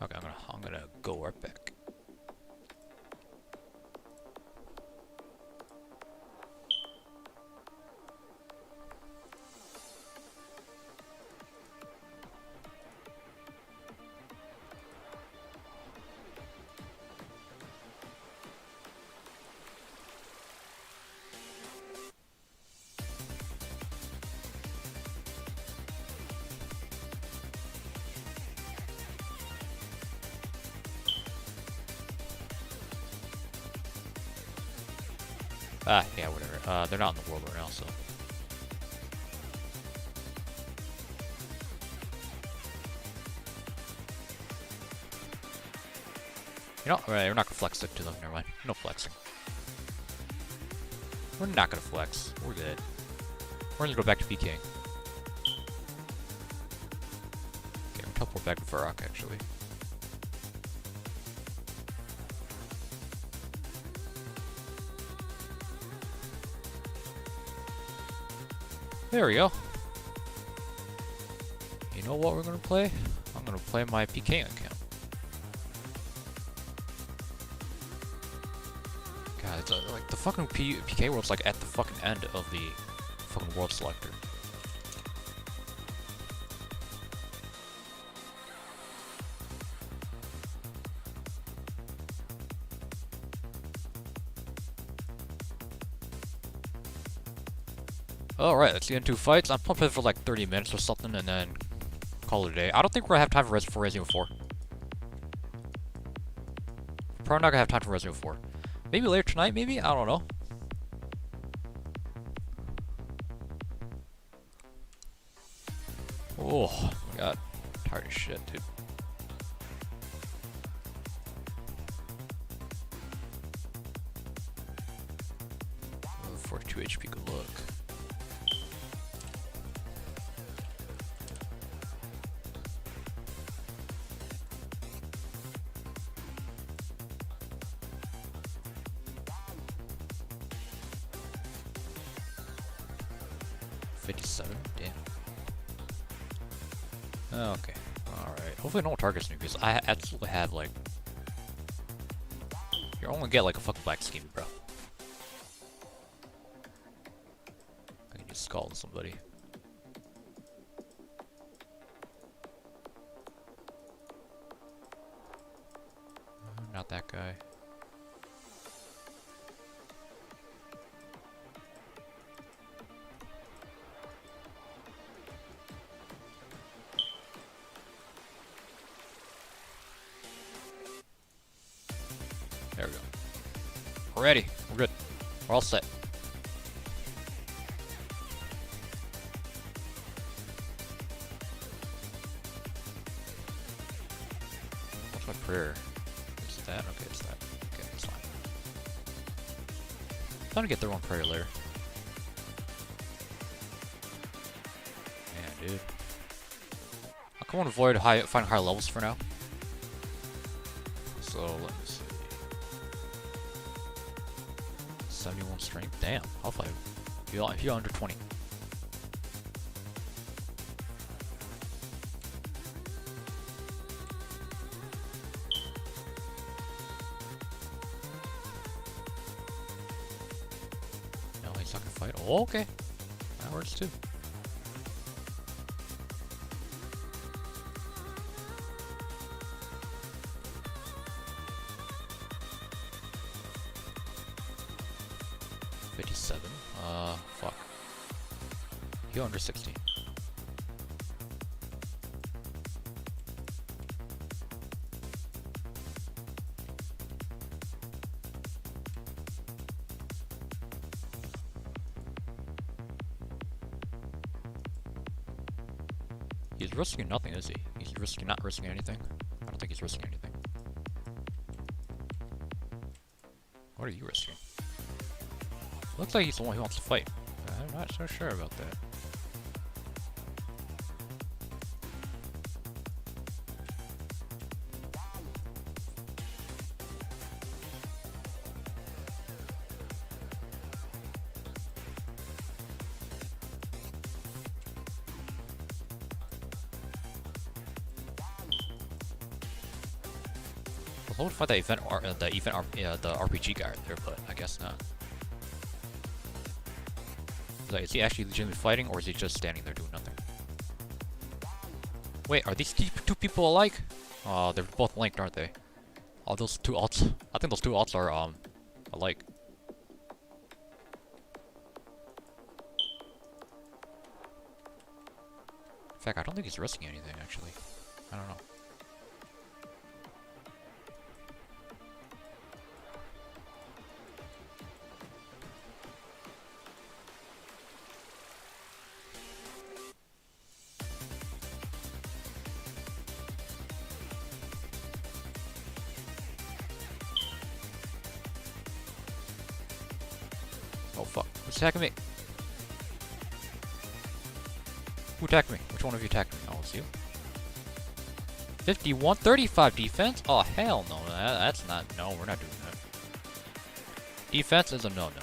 Okay, I'm gonna go right back. Ah, yeah, whatever. They're not in the world right now, so. You know, right, we're not gonna flex it to them. Never mind. No flexing. We're not gonna flex. We're good. We're gonna go back to pking. Okay, I'm gonna teleport back to Varrock, actually. There we go. You know what we're gonna play? I'm gonna play my pking account. God, it's like the fucking PK world's like at the fucking end of the fucking world selector. Alright, let's get into fights. I'm pumping for like 30 minutes or something and then call it a day. I don't think we're gonna have time for Resident Evil 4. Probably not gonna have time for Resident Evil 4. Maybe later tonight, maybe? I don't know. Oh my god. Tired as shit, dude. Oh, 42 HP, good luck. Damn. Okay. Alright. Hopefully no one targets me because I absolutely have like... You only get like a fucking black scheme, bro. I can just scald somebody. Not that guy. There we go. We're ready. We're good. We're all set. What's my prayer? Is it that? Okay, it's that. Okay, it's fine. Time to get their own prayer later. Man, dude. I can avoid finding higher levels for now. So let me see. 71 strength. Damn, I'll fight him. If you're under 20. No, he's not gonna fight. Oh, okay. That works too. Fuck. You're under 16. He's risking nothing, is he? He's not risking anything? I don't think he's risking anything. What are you risking? Looks like he's the one who wants to fight. I'm not so sure about that. I would fight the event the RPG guy there, but I guess not. Like, is he actually legitimately fighting, or is he just standing there doing nothing? Wait, are these two people alike? Oh, they're both linked, aren't they? Oh, those two alts. I think those two alts are alike. In fact, I don't think he's risking anything, actually. I don't know. Oh fuck, who's attacking me? Who attacked me? Which one of you attacked me? Oh, it's you. 51, 35 defense? Oh, hell no. That's not... No, we're not doing that. Defense is a no-no.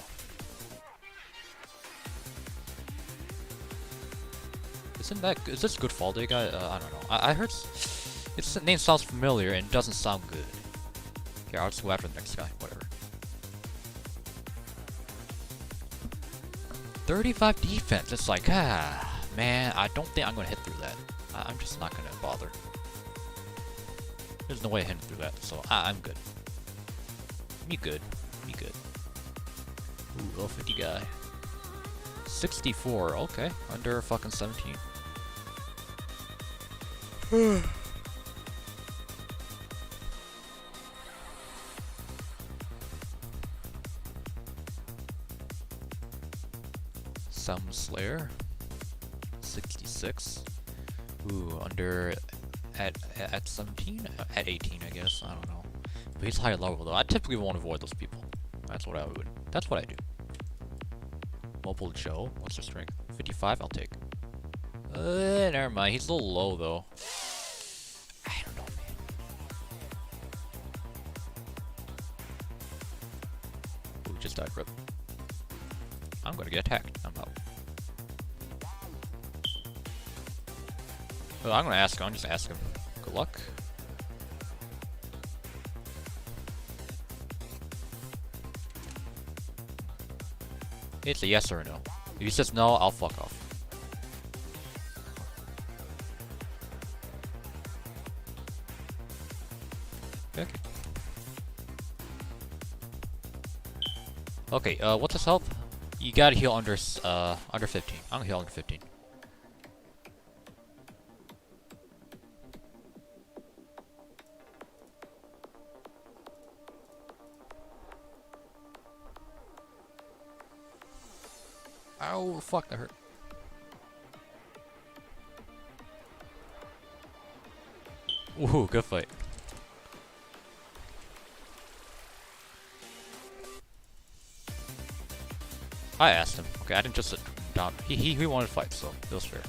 Isn't that... Is this good Fall Day guy? I don't know. I heard... Its name sounds familiar and doesn't sound good. Here, I'll just go after the next guy. Whatever. 35 defense. It's like, man, I don't think I'm gonna hit through that. I'm just not gonna bother. There's no way of hitting through that, so I'm good. Me good. Me good. Ooh, level 50 guy. 64, okay. Under fucking 17. Some Slayer. 66. Ooh, under at 17? At 18, I guess. I don't know. But he's higher level though. I typically won't avoid those people. That's what I would. That's what I do. Mobile Joe. What's their strength? 55. I'll take. Never mind. He's a little low though. I don't know, man. Ooh, just died, rip. I'm gonna get attacked. I'm out. Well, I'm gonna ask him. I'm just ask him. Good luck. It's a yes or a no. If he says no, I'll fuck off. Okay. Okay, what's his health? You gotta heal under 15. I'm gonna heal under 15. Ow, fuck, that hurt. Ooh, good fight. I asked him. Okay, I didn't just sit down. He wanted to fight, so it was fair.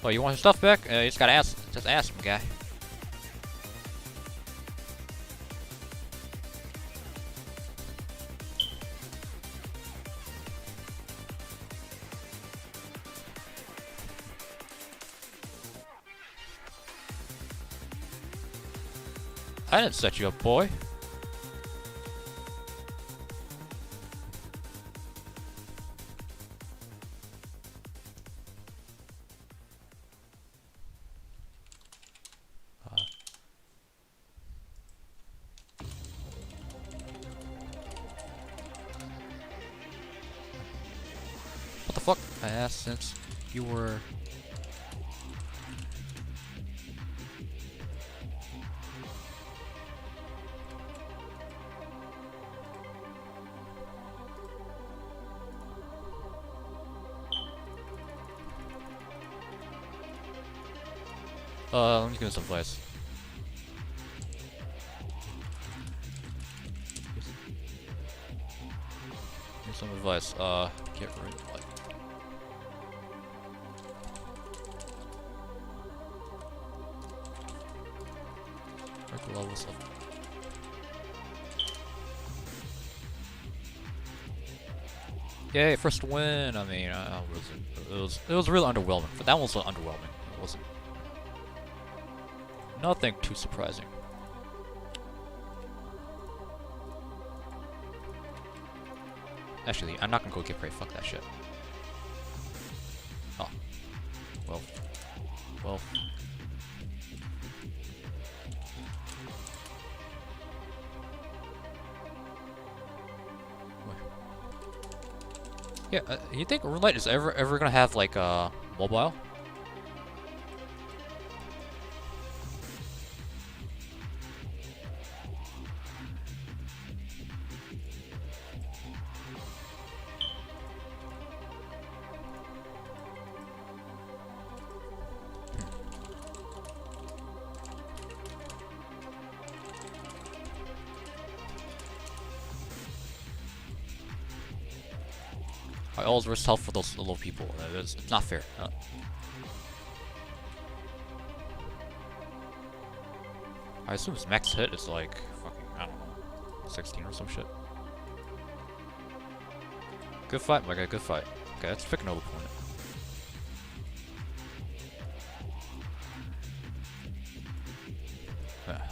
Oh, you want your stuff back? You just gotta ask. Just ask him, guy. I didn't set you up, boy. What the fuck? I asked since you were... let me give him some advice. Give some advice. Get rid of what? Break the levels up. Yay, first win! I mean, it was really underwhelming. But that one was underwhelming. It wasn't. Nothing too surprising. Actually, I'm not gonna go get prey. Fuck that shit. Oh. Well. Well. Yeah, you think Runelite is ever gonna have like mobile? I always risk health for those little people. It's not fair. I assume his max hit is like fucking, I don't know, 16 or some shit. Good fight, my guy. Good fight. Okay, let's pick another opponent.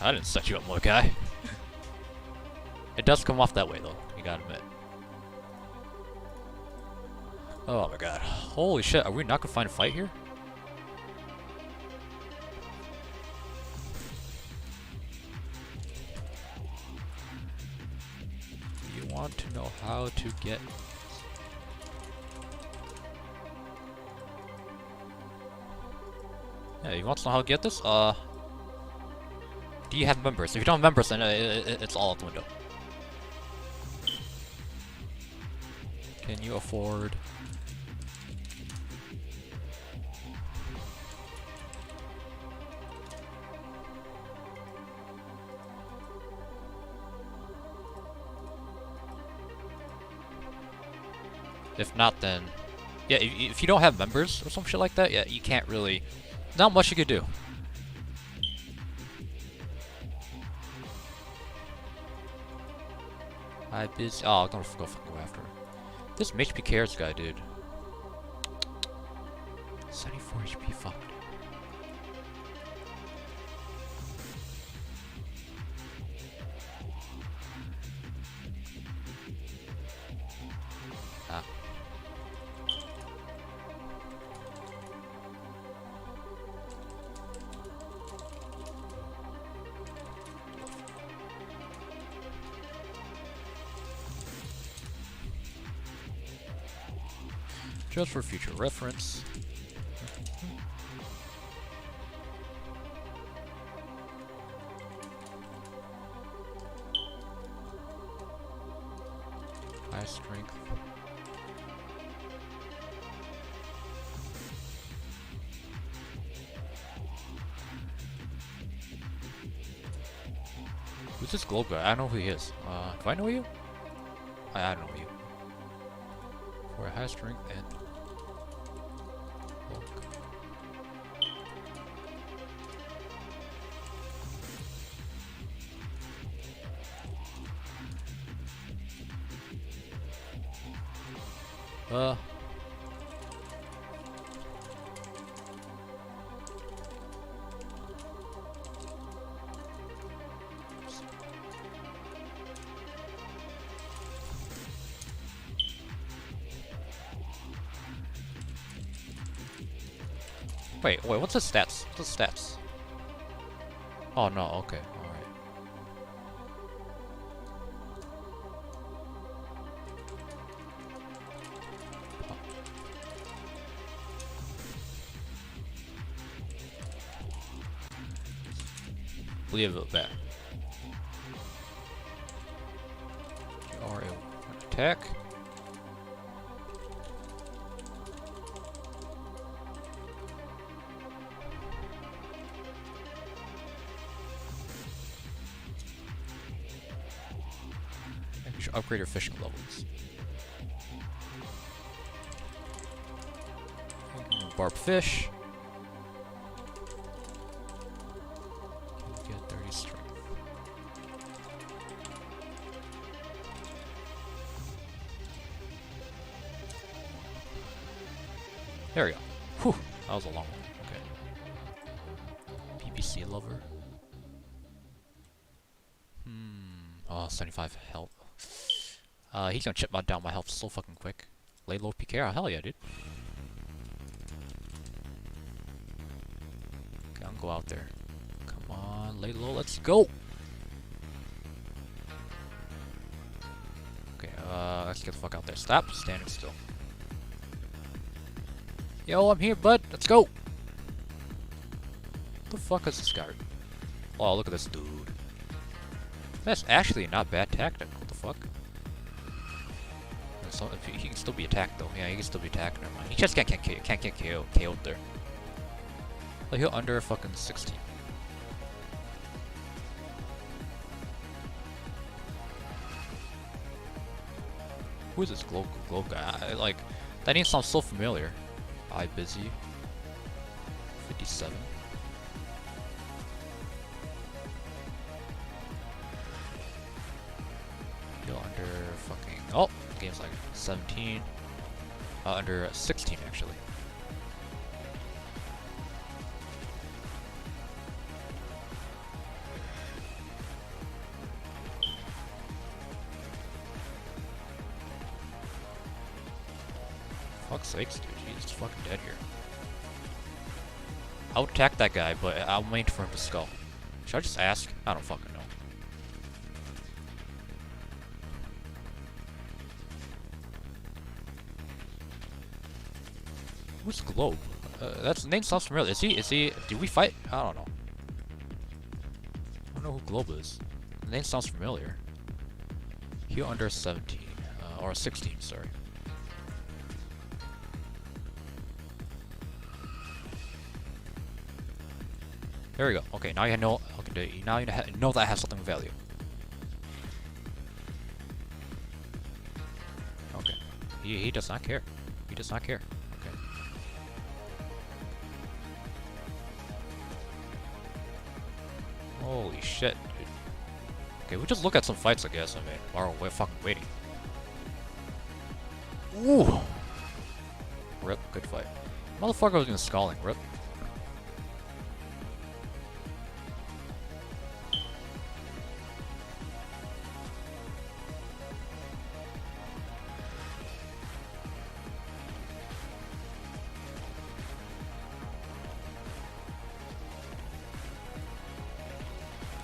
I didn't set you up, my guy. It does come off that way though. You gotta admit. Oh my god. Holy shit, are we not gonna find a fight here? You want to know how to get... Yeah, you want to know how to get this? Do you have members? If you don't have members, then it's all out the window. Can you afford... If not, then... Yeah, if you don't have members or some shit like that, yeah, you can't really... Not much you could do. Oh, I'm gonna go fucking go after him. This HP cares guy, dude. 74 HP, fuck. Ah. Just for future reference. High strength. Who's this globe guy? I don't know who he is. Do I know you? I don't know you. For high strength and bulk. Wait, what's his stats? What's his stats? Oh no, okay, alright. Leave it back. You are a attack. You should upgrade your fishing levels. Barb fish. Get 30 strength. There we go. Whew, that was a long one. Okay. PPC lover. Oh, 75 health. He's gonna chip down my health so fucking quick. Lay low PK. Hell yeah, dude. Okay, I'm gonna go out there. Come on, lay low. Let's go. Okay, let's get the fuck out there. Stop standing still. Yo, I'm here, bud. Let's go. What the fuck is this guy? Oh, look at this dude. That's actually not bad tactic. What the fuck? So, he can still be attacked though. Yeah, he can still be attacked. Never mind. He just can't get KO'd there. Like he'll under fucking 16. Who is this globe guy? Like that name sounds so familiar. I busy. 57. He'll under fucking. Oh, game's like 17. Under 16 actually. Fuck's sakes, dude. He's fucking dead here. I would attack that guy, but I'll wait for him to skull. Should I just ask? I don't fucking know. Who's Globe? That's name sounds familiar. Is he? Did we fight? I don't know. I don't know who Globe is. The name sounds familiar. He under 17 or 16, sorry. There we go. Okay, now you know. Okay, now you know that has something of value. Okay, he does not care. He does not care. Okay. Holy shit, dude. Okay, we just look at some fights, I guess. I mean, while we're fucking waiting. Ooh. Rip, good fight. Motherfucker was even stalling. Rip.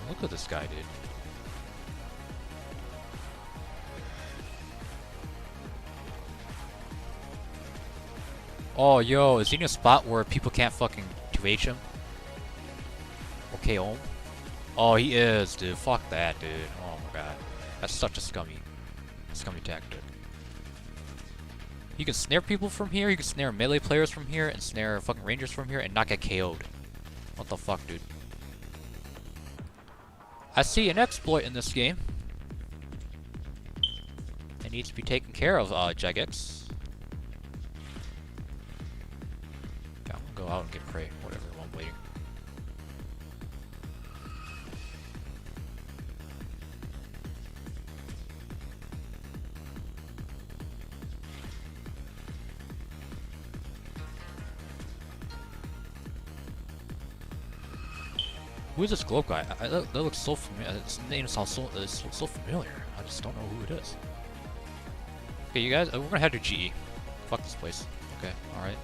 Look at this guy, dude. Oh, yo, is he in a spot where people can't fucking 2H him? Okay, oh, he is, dude. Fuck that, dude. Oh my god. That's such a scummy tactic. You can snare people from here, you can snare melee players from here, and snare fucking rangers from here, and not get KO'd. What the fuck, dude? I see an exploit in this game. It needs to be taken care of, Jagex. Okay, I'm gonna go out and get prey, whatever, while I'm waiting. Who is this globe guy? That looks so familiar. His name sounds so familiar. I just don't know who it is. Okay, you guys, we're gonna head to GE. Fuck this place. Okay, alright.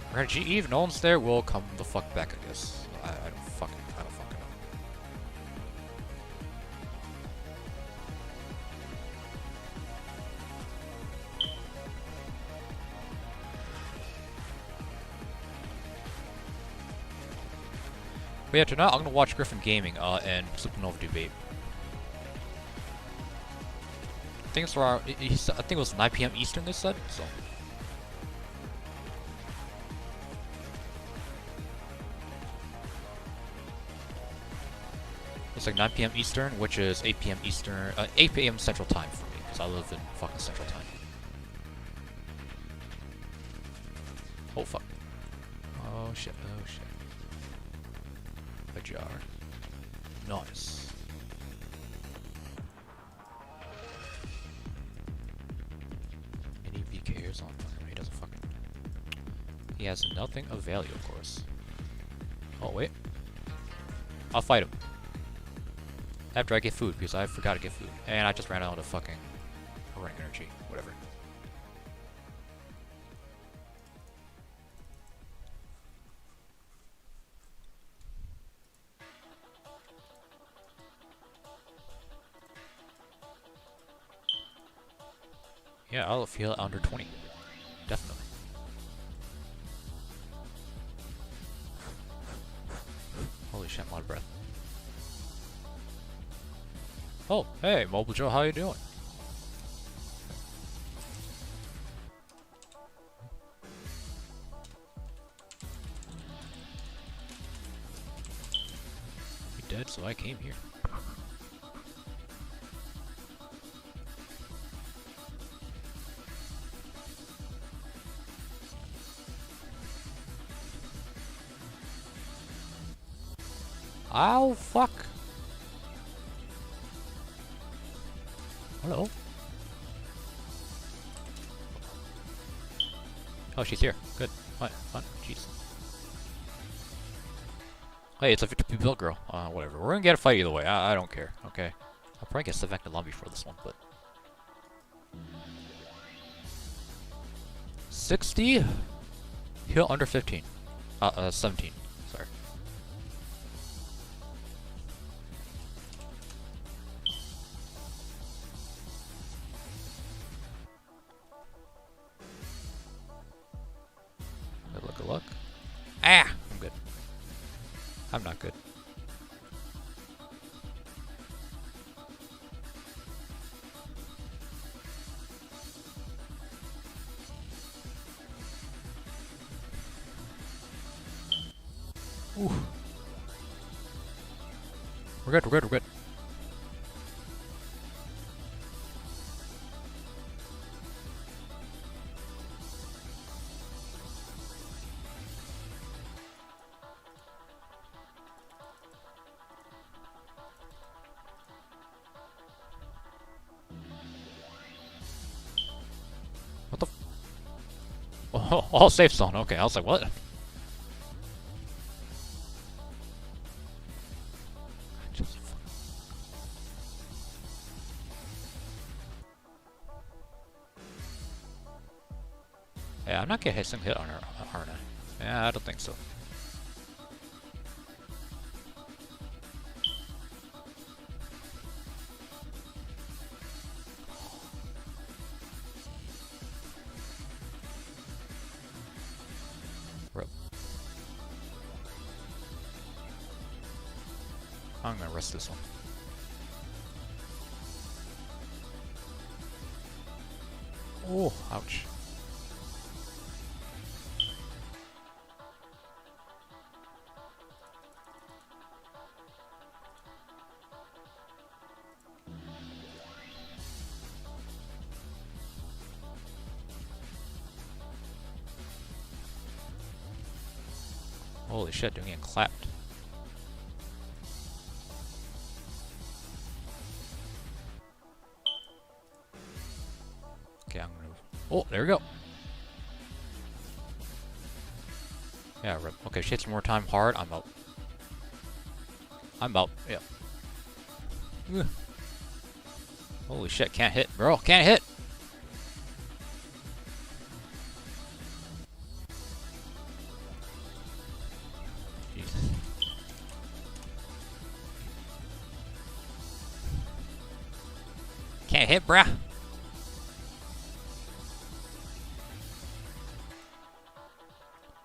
We're gonna GE. If no one's there, we'll come the fuck back, I guess. I don't fucking know. But yeah, tonight I'm gonna watch Griffin Gaming and Supernova Debate. I think it's around. I think it was 9 p.m. Eastern. They said so. It's like 9 p.m. Eastern, which is 8 p.m. Eastern, 8 p.m. Central Time for me, because I live in fucking Central Time. Oh fuck. Oh shit. Oh shit. A jar. Nice. Any VKers on him? He doesn't fucking. He has nothing of value, of course. Oh wait. I'll fight him. After I get food, because I forgot to get food. And I just ran out of fucking running energy. Whatever. Yeah, I'll feel under 20. Definitely. Holy shit, I'm out of breath. Oh, hey, Mobile Joe, how you doing? You dead, so I came here. Ow, fuck. Hello? Oh, she's here. Good. What? Fun. Jeez. Hey, it's a 50p build girl. Whatever. We're gonna get a fight either way. I don't care. Okay. I'll probably get stuff back to lobby for this one, but... 60? Heal under 15. 17. Sorry. Good luck. Ah! I'm good. I'm not good. Ooh. We're good, we're good, we're good. What the f- Oh, all safe zone. Okay, I was like, what? Yeah, I'm not getting some hit on her, aren't I? Yeah, I don't think so. Rip. I'm gonna rest this one. Oh, ouch. Holy shit, doing it clapped. Okay, I'm gonna... Oh, there we go. Yeah, rip. Okay, she hits one more time hard, I'm out. I'm out, yeah. Ugh. Holy shit, can't hit, bro, can't hit! Jesus. Can't hit, bruh!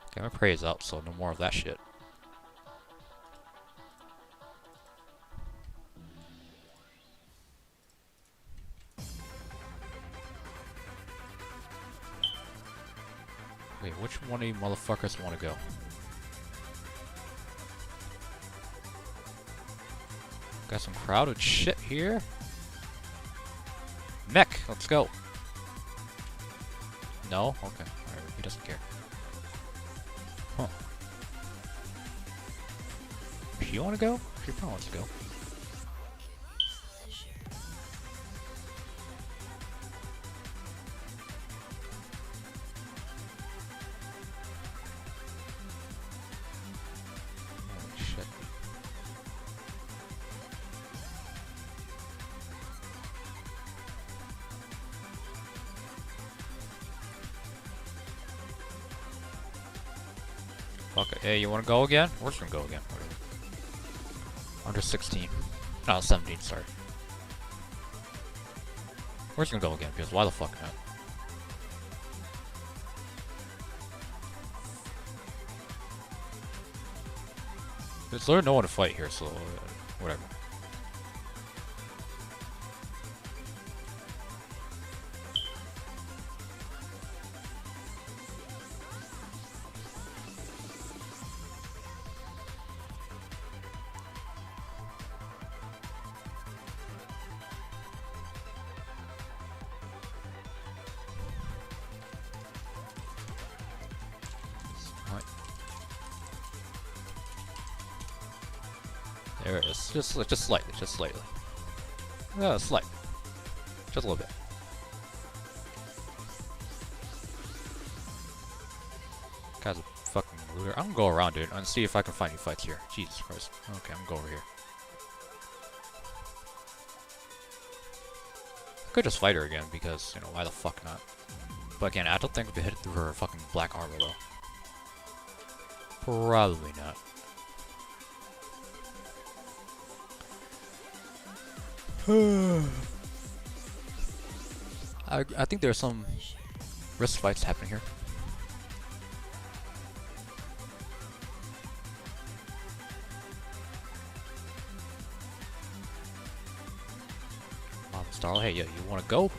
Okay, my praise up, so no more of that shit. Wait, which one of you motherfuckers want to go? Got some crowded shit here. Mech, let's go. No? Okay, alright, he doesn't care. Huh. She wanna go? She probably wants to go. Holy shit. Fuck it. Hey, you wanna go again? We're just gonna go again. Whatever. Under 16. No, 17, sorry. We're just gonna go again, because why the fuck not? There's literally no one to fight here, so whatever. Right. There it is. Just slightly, just slightly. Slight. Just a little bit. Guy's a fucking looter. I'm gonna go around, dude, and see if I can find any fights here. Jesus Christ. Okay, I'm gonna go over here. I could just fight her again, because, you know, why the fuck not? But again, I don't think we could hit it through her fucking black armor, though. Probably not. I think there's some wrist fights happening here. Mom Star, hey, yo, you wanna go?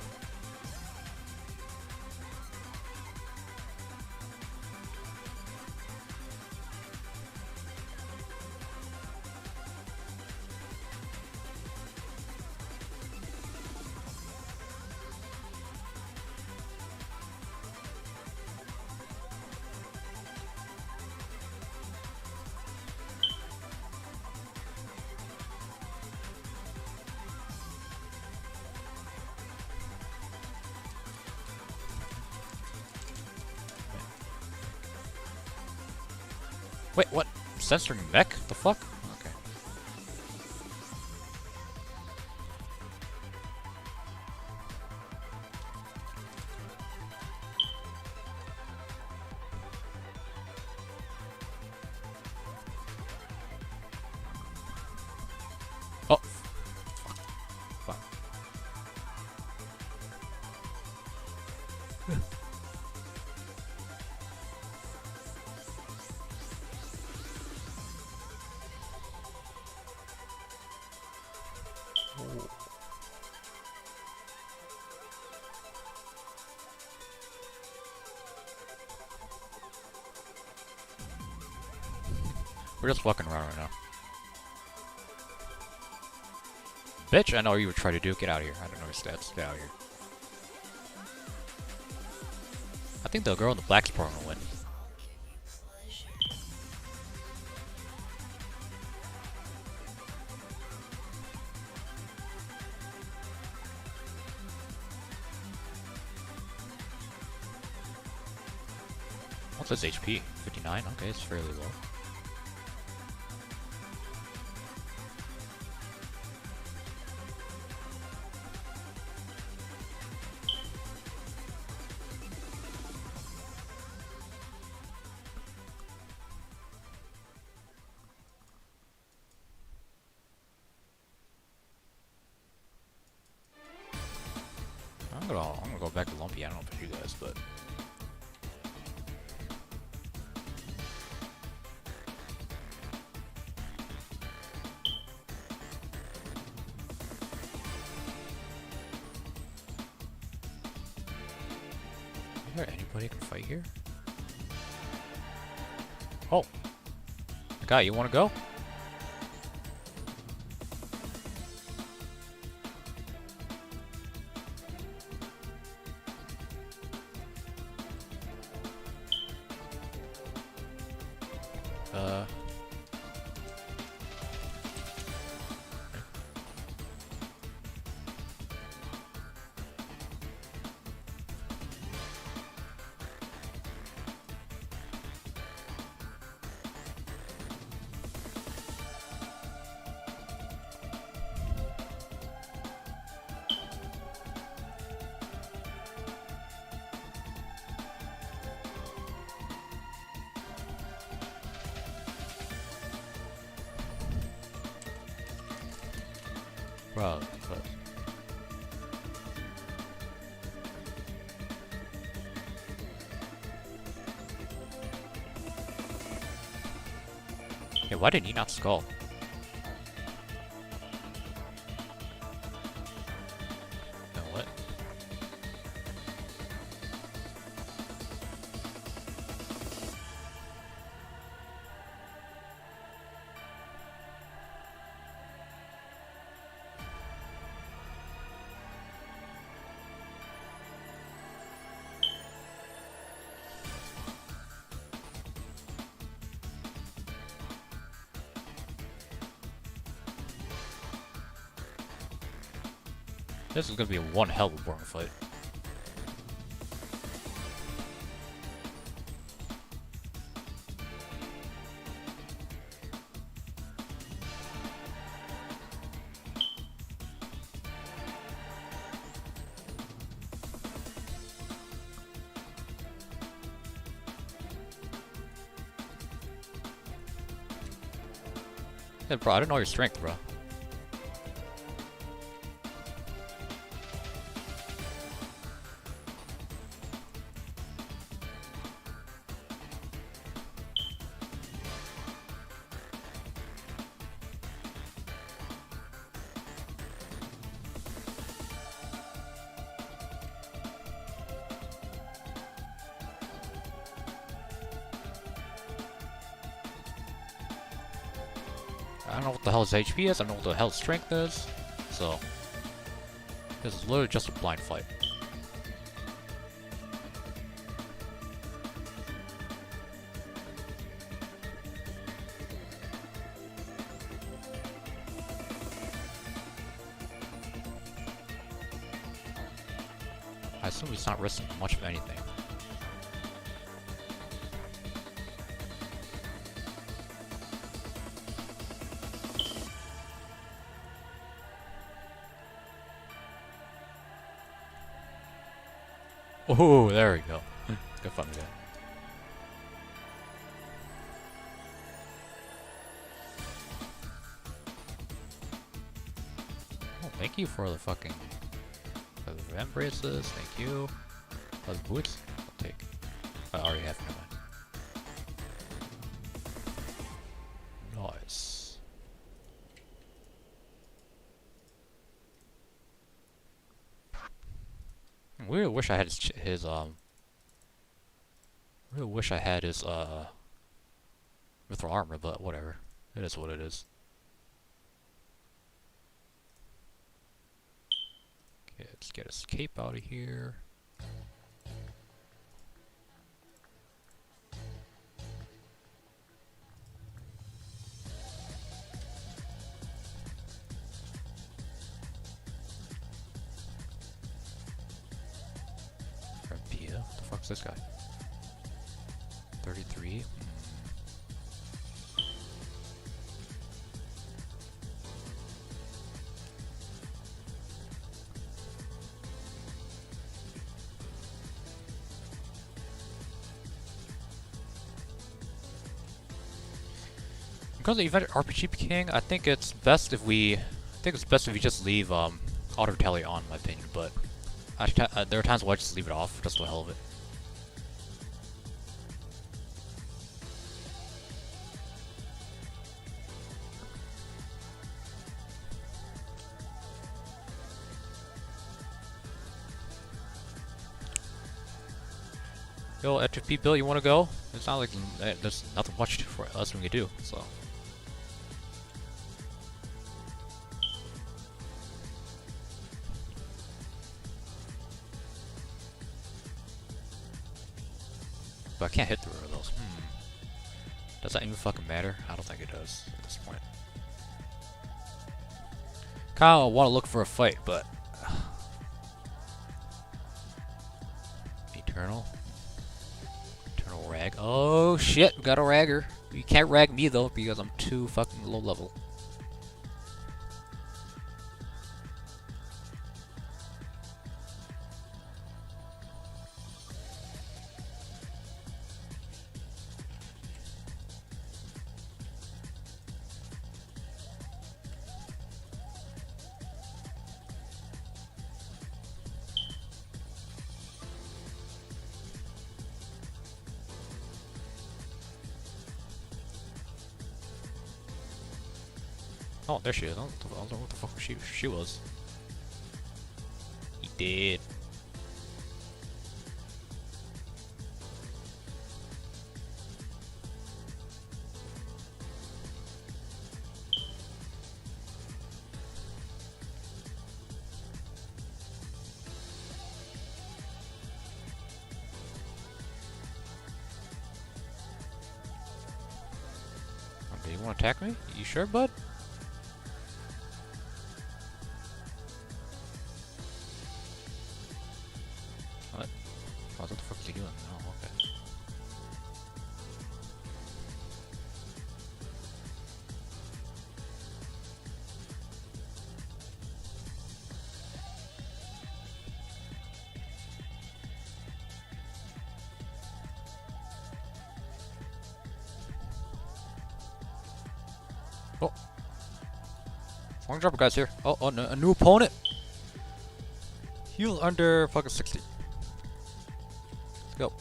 Wait, what? Censoring mech? The fuck? Okay. Oh. Fuck. We're just fucking around right now. Bitch, I know you would try to do. Get out of here. I don't know your stats. Get out of here. I think the girl in the black part will win. What's his HP? 59? Okay, it's fairly low. I'm gonna go back to Lumpy. I don't know about you guys, but is there anybody who can fight here? Oh, guy, you want to go? Bro, but yeah, why did he not skull? No, what? This is gonna be one hell of a boring fight. Yeah, bro, I didn't know your strength, bro. I don't know what the hell his HP is, I don't know what the hell his strength is, so this is literally just a blind fight. I assume he's not risking much of anything. Oh, there we go. Good fun again. Oh, thank you for the fucking for the vent braces. Thank you. For the boots, I'll take. I already have no one. Nice. I really wish I had his really wish I had his mithril armor, but whatever. It is what it is. Okay, let's get his cape out of here. Pia? What the fuck's this guy? 33? Because of event RPG pking, I think it's best if we just leave auto retaliate on, in my opinion, but there are times where I just leave it off just for the hell of it. Yo, FFP Bill, you want to go? It's not like there's nothing much for us we can do, so. But I can't hit through those. Does that even fucking matter? I don't think it does at this point. Kinda want to look for a fight, but Eternal rag. Oh shit, we got a ragger. You can't rag me though because I'm too fucking low level. Oh, there she is. I don't know what the fuck she was. He did. Do you want to attack me? You sure, bud? What? Oh, what the fuck is he doing? Oh, okay. Oh. Long dropper guy's here. Oh, no, a new opponent. Heal under fucking 60. Let's go.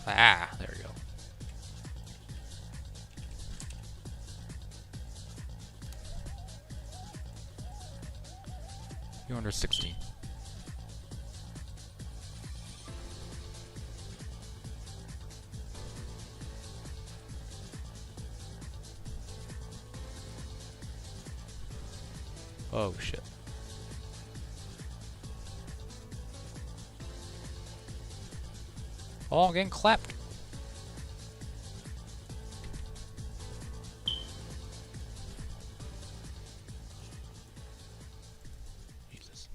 Ah, there we go. Heal under 16. Oh shit. Oh, I'm getting clapped. Jesus.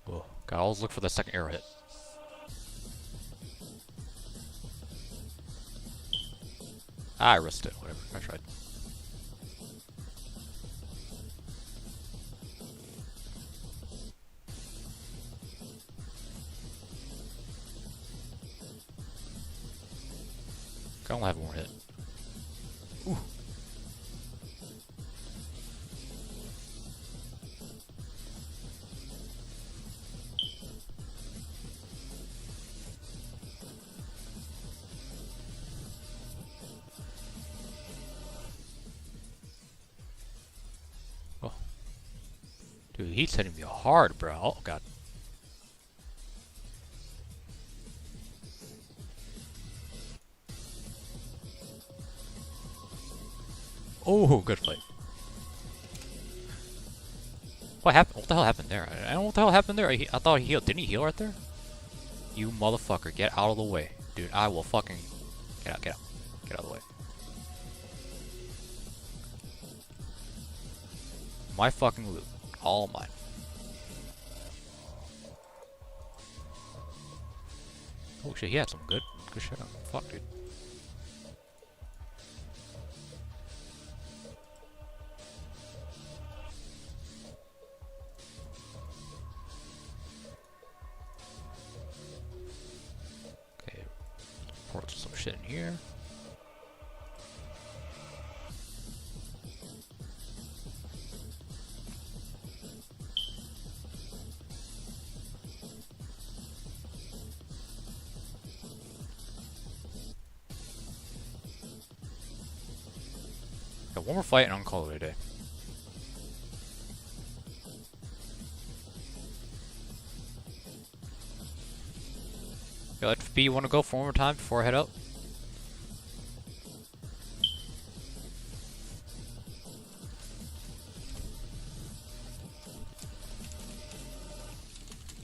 Whoa. Gotta always look for the second arrow hit. I risked it, whatever. I tried. I only have one hit. Ooh. Oh. Dude, he's hitting me hard, bro. Oh, God. Oh, good fight. What happened? What the hell happened there? I don't know what the hell happened there. I thought he healed. Didn't he heal right there? You motherfucker, get out of the way. Dude, I will fucking... Get out, get out. Get out of the way. My fucking loot. All mine. Oh shit, he had some good shit on him. Fuck, dude. Okay, pour some shit in here. Got one more fight and I'm call it a day. Yo, FB, you wanna go for one more time before I head out?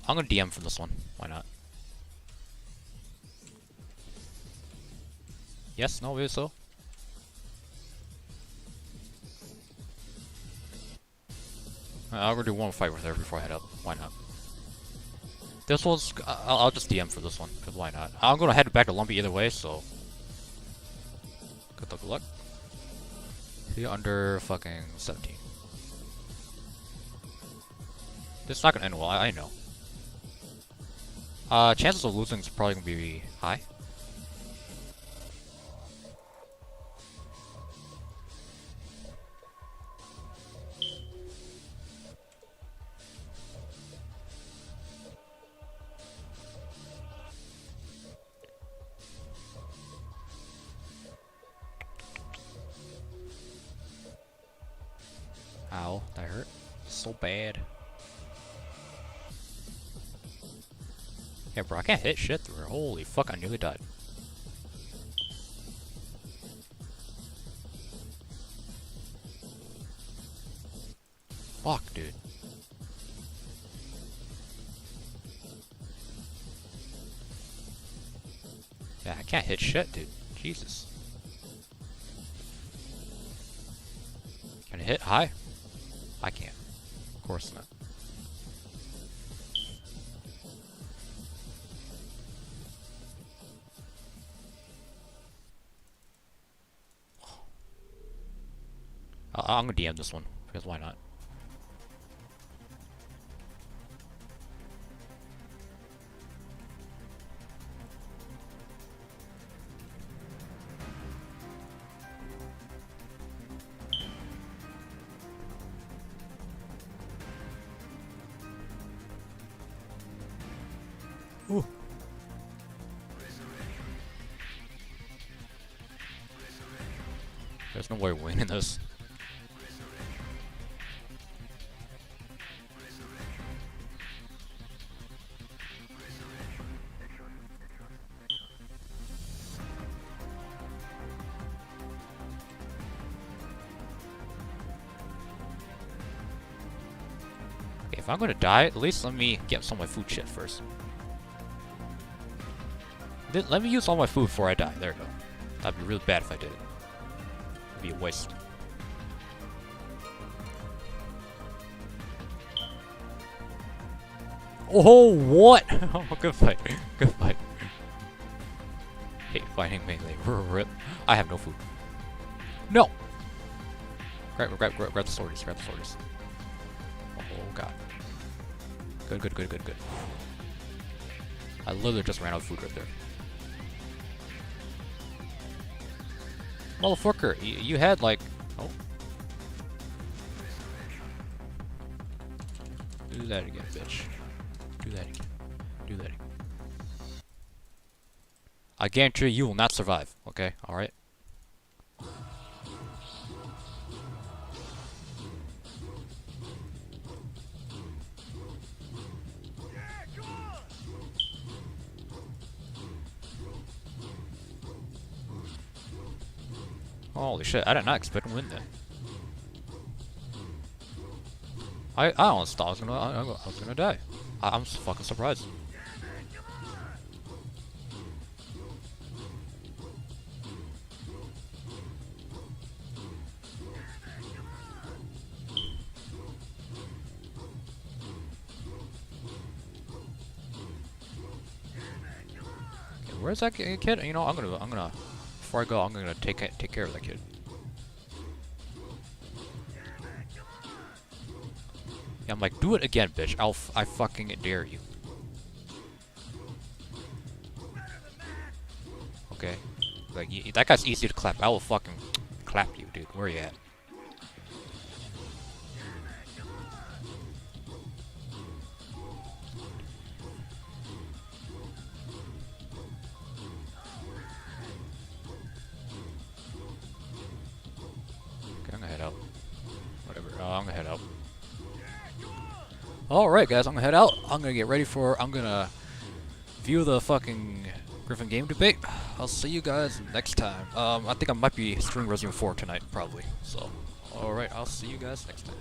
I'm gonna DM from this one. Why not? Yes? No? Maybe so? I'll go do one fight with her before I head up. Why not? This one's... I'll just DM for this one, because why not? I'm gonna head back to Lumpy either way, so... Good luck. See, under fucking 17. This is not gonna end well, I know. Chances of losing is probably gonna be high. Ow, that hurt. So bad. Yeah, bro, I can't hit shit through her. Holy fuck, I nearly died. Fuck, dude. Yeah, I can't hit shit, dude. Jesus. Can I hit high? I can't. Of course not. I'm gonna DM this one, because why not? Ooh. There's no way we're winning this. If I'm gonna die, at least let me get some of my food shit first. Let me use all my food before I die. There we go. That'd be really bad if I did it. It'd be a waste. Oh, what? Oh, good fight. Good fight. Hate fighting melee. Rip. I have no food. No! Grab the swordies. Grab the swordies. Oh, god. Good. I literally just ran out of food right there. Motherfucker, you had like... Oh. Do that again, bitch. Do that again. Do that again. I guarantee you will not survive, okay? Alright? Holy shit, I did not expect to win that. I honestly thought I was gonna die. I'm fucking surprised. Okay, where's that kid? You know, I'm gonna before I go, I'm gonna take care of that kid. Yeah, I'm like, do it again, bitch. I fucking dare you. Okay, like that guy's easy to clap. I will fucking clap you, dude. Where you at? Okay, I'm gonna head out. Whatever. I'm gonna head out. Alright, guys, I'm gonna head out. I'm gonna get ready for... I'm gonna view the fucking Griffin game debate. I'll see you guys next time. I think I might be streaming Resident Evil 4 tonight, probably. So, alright, I'll see you guys next time.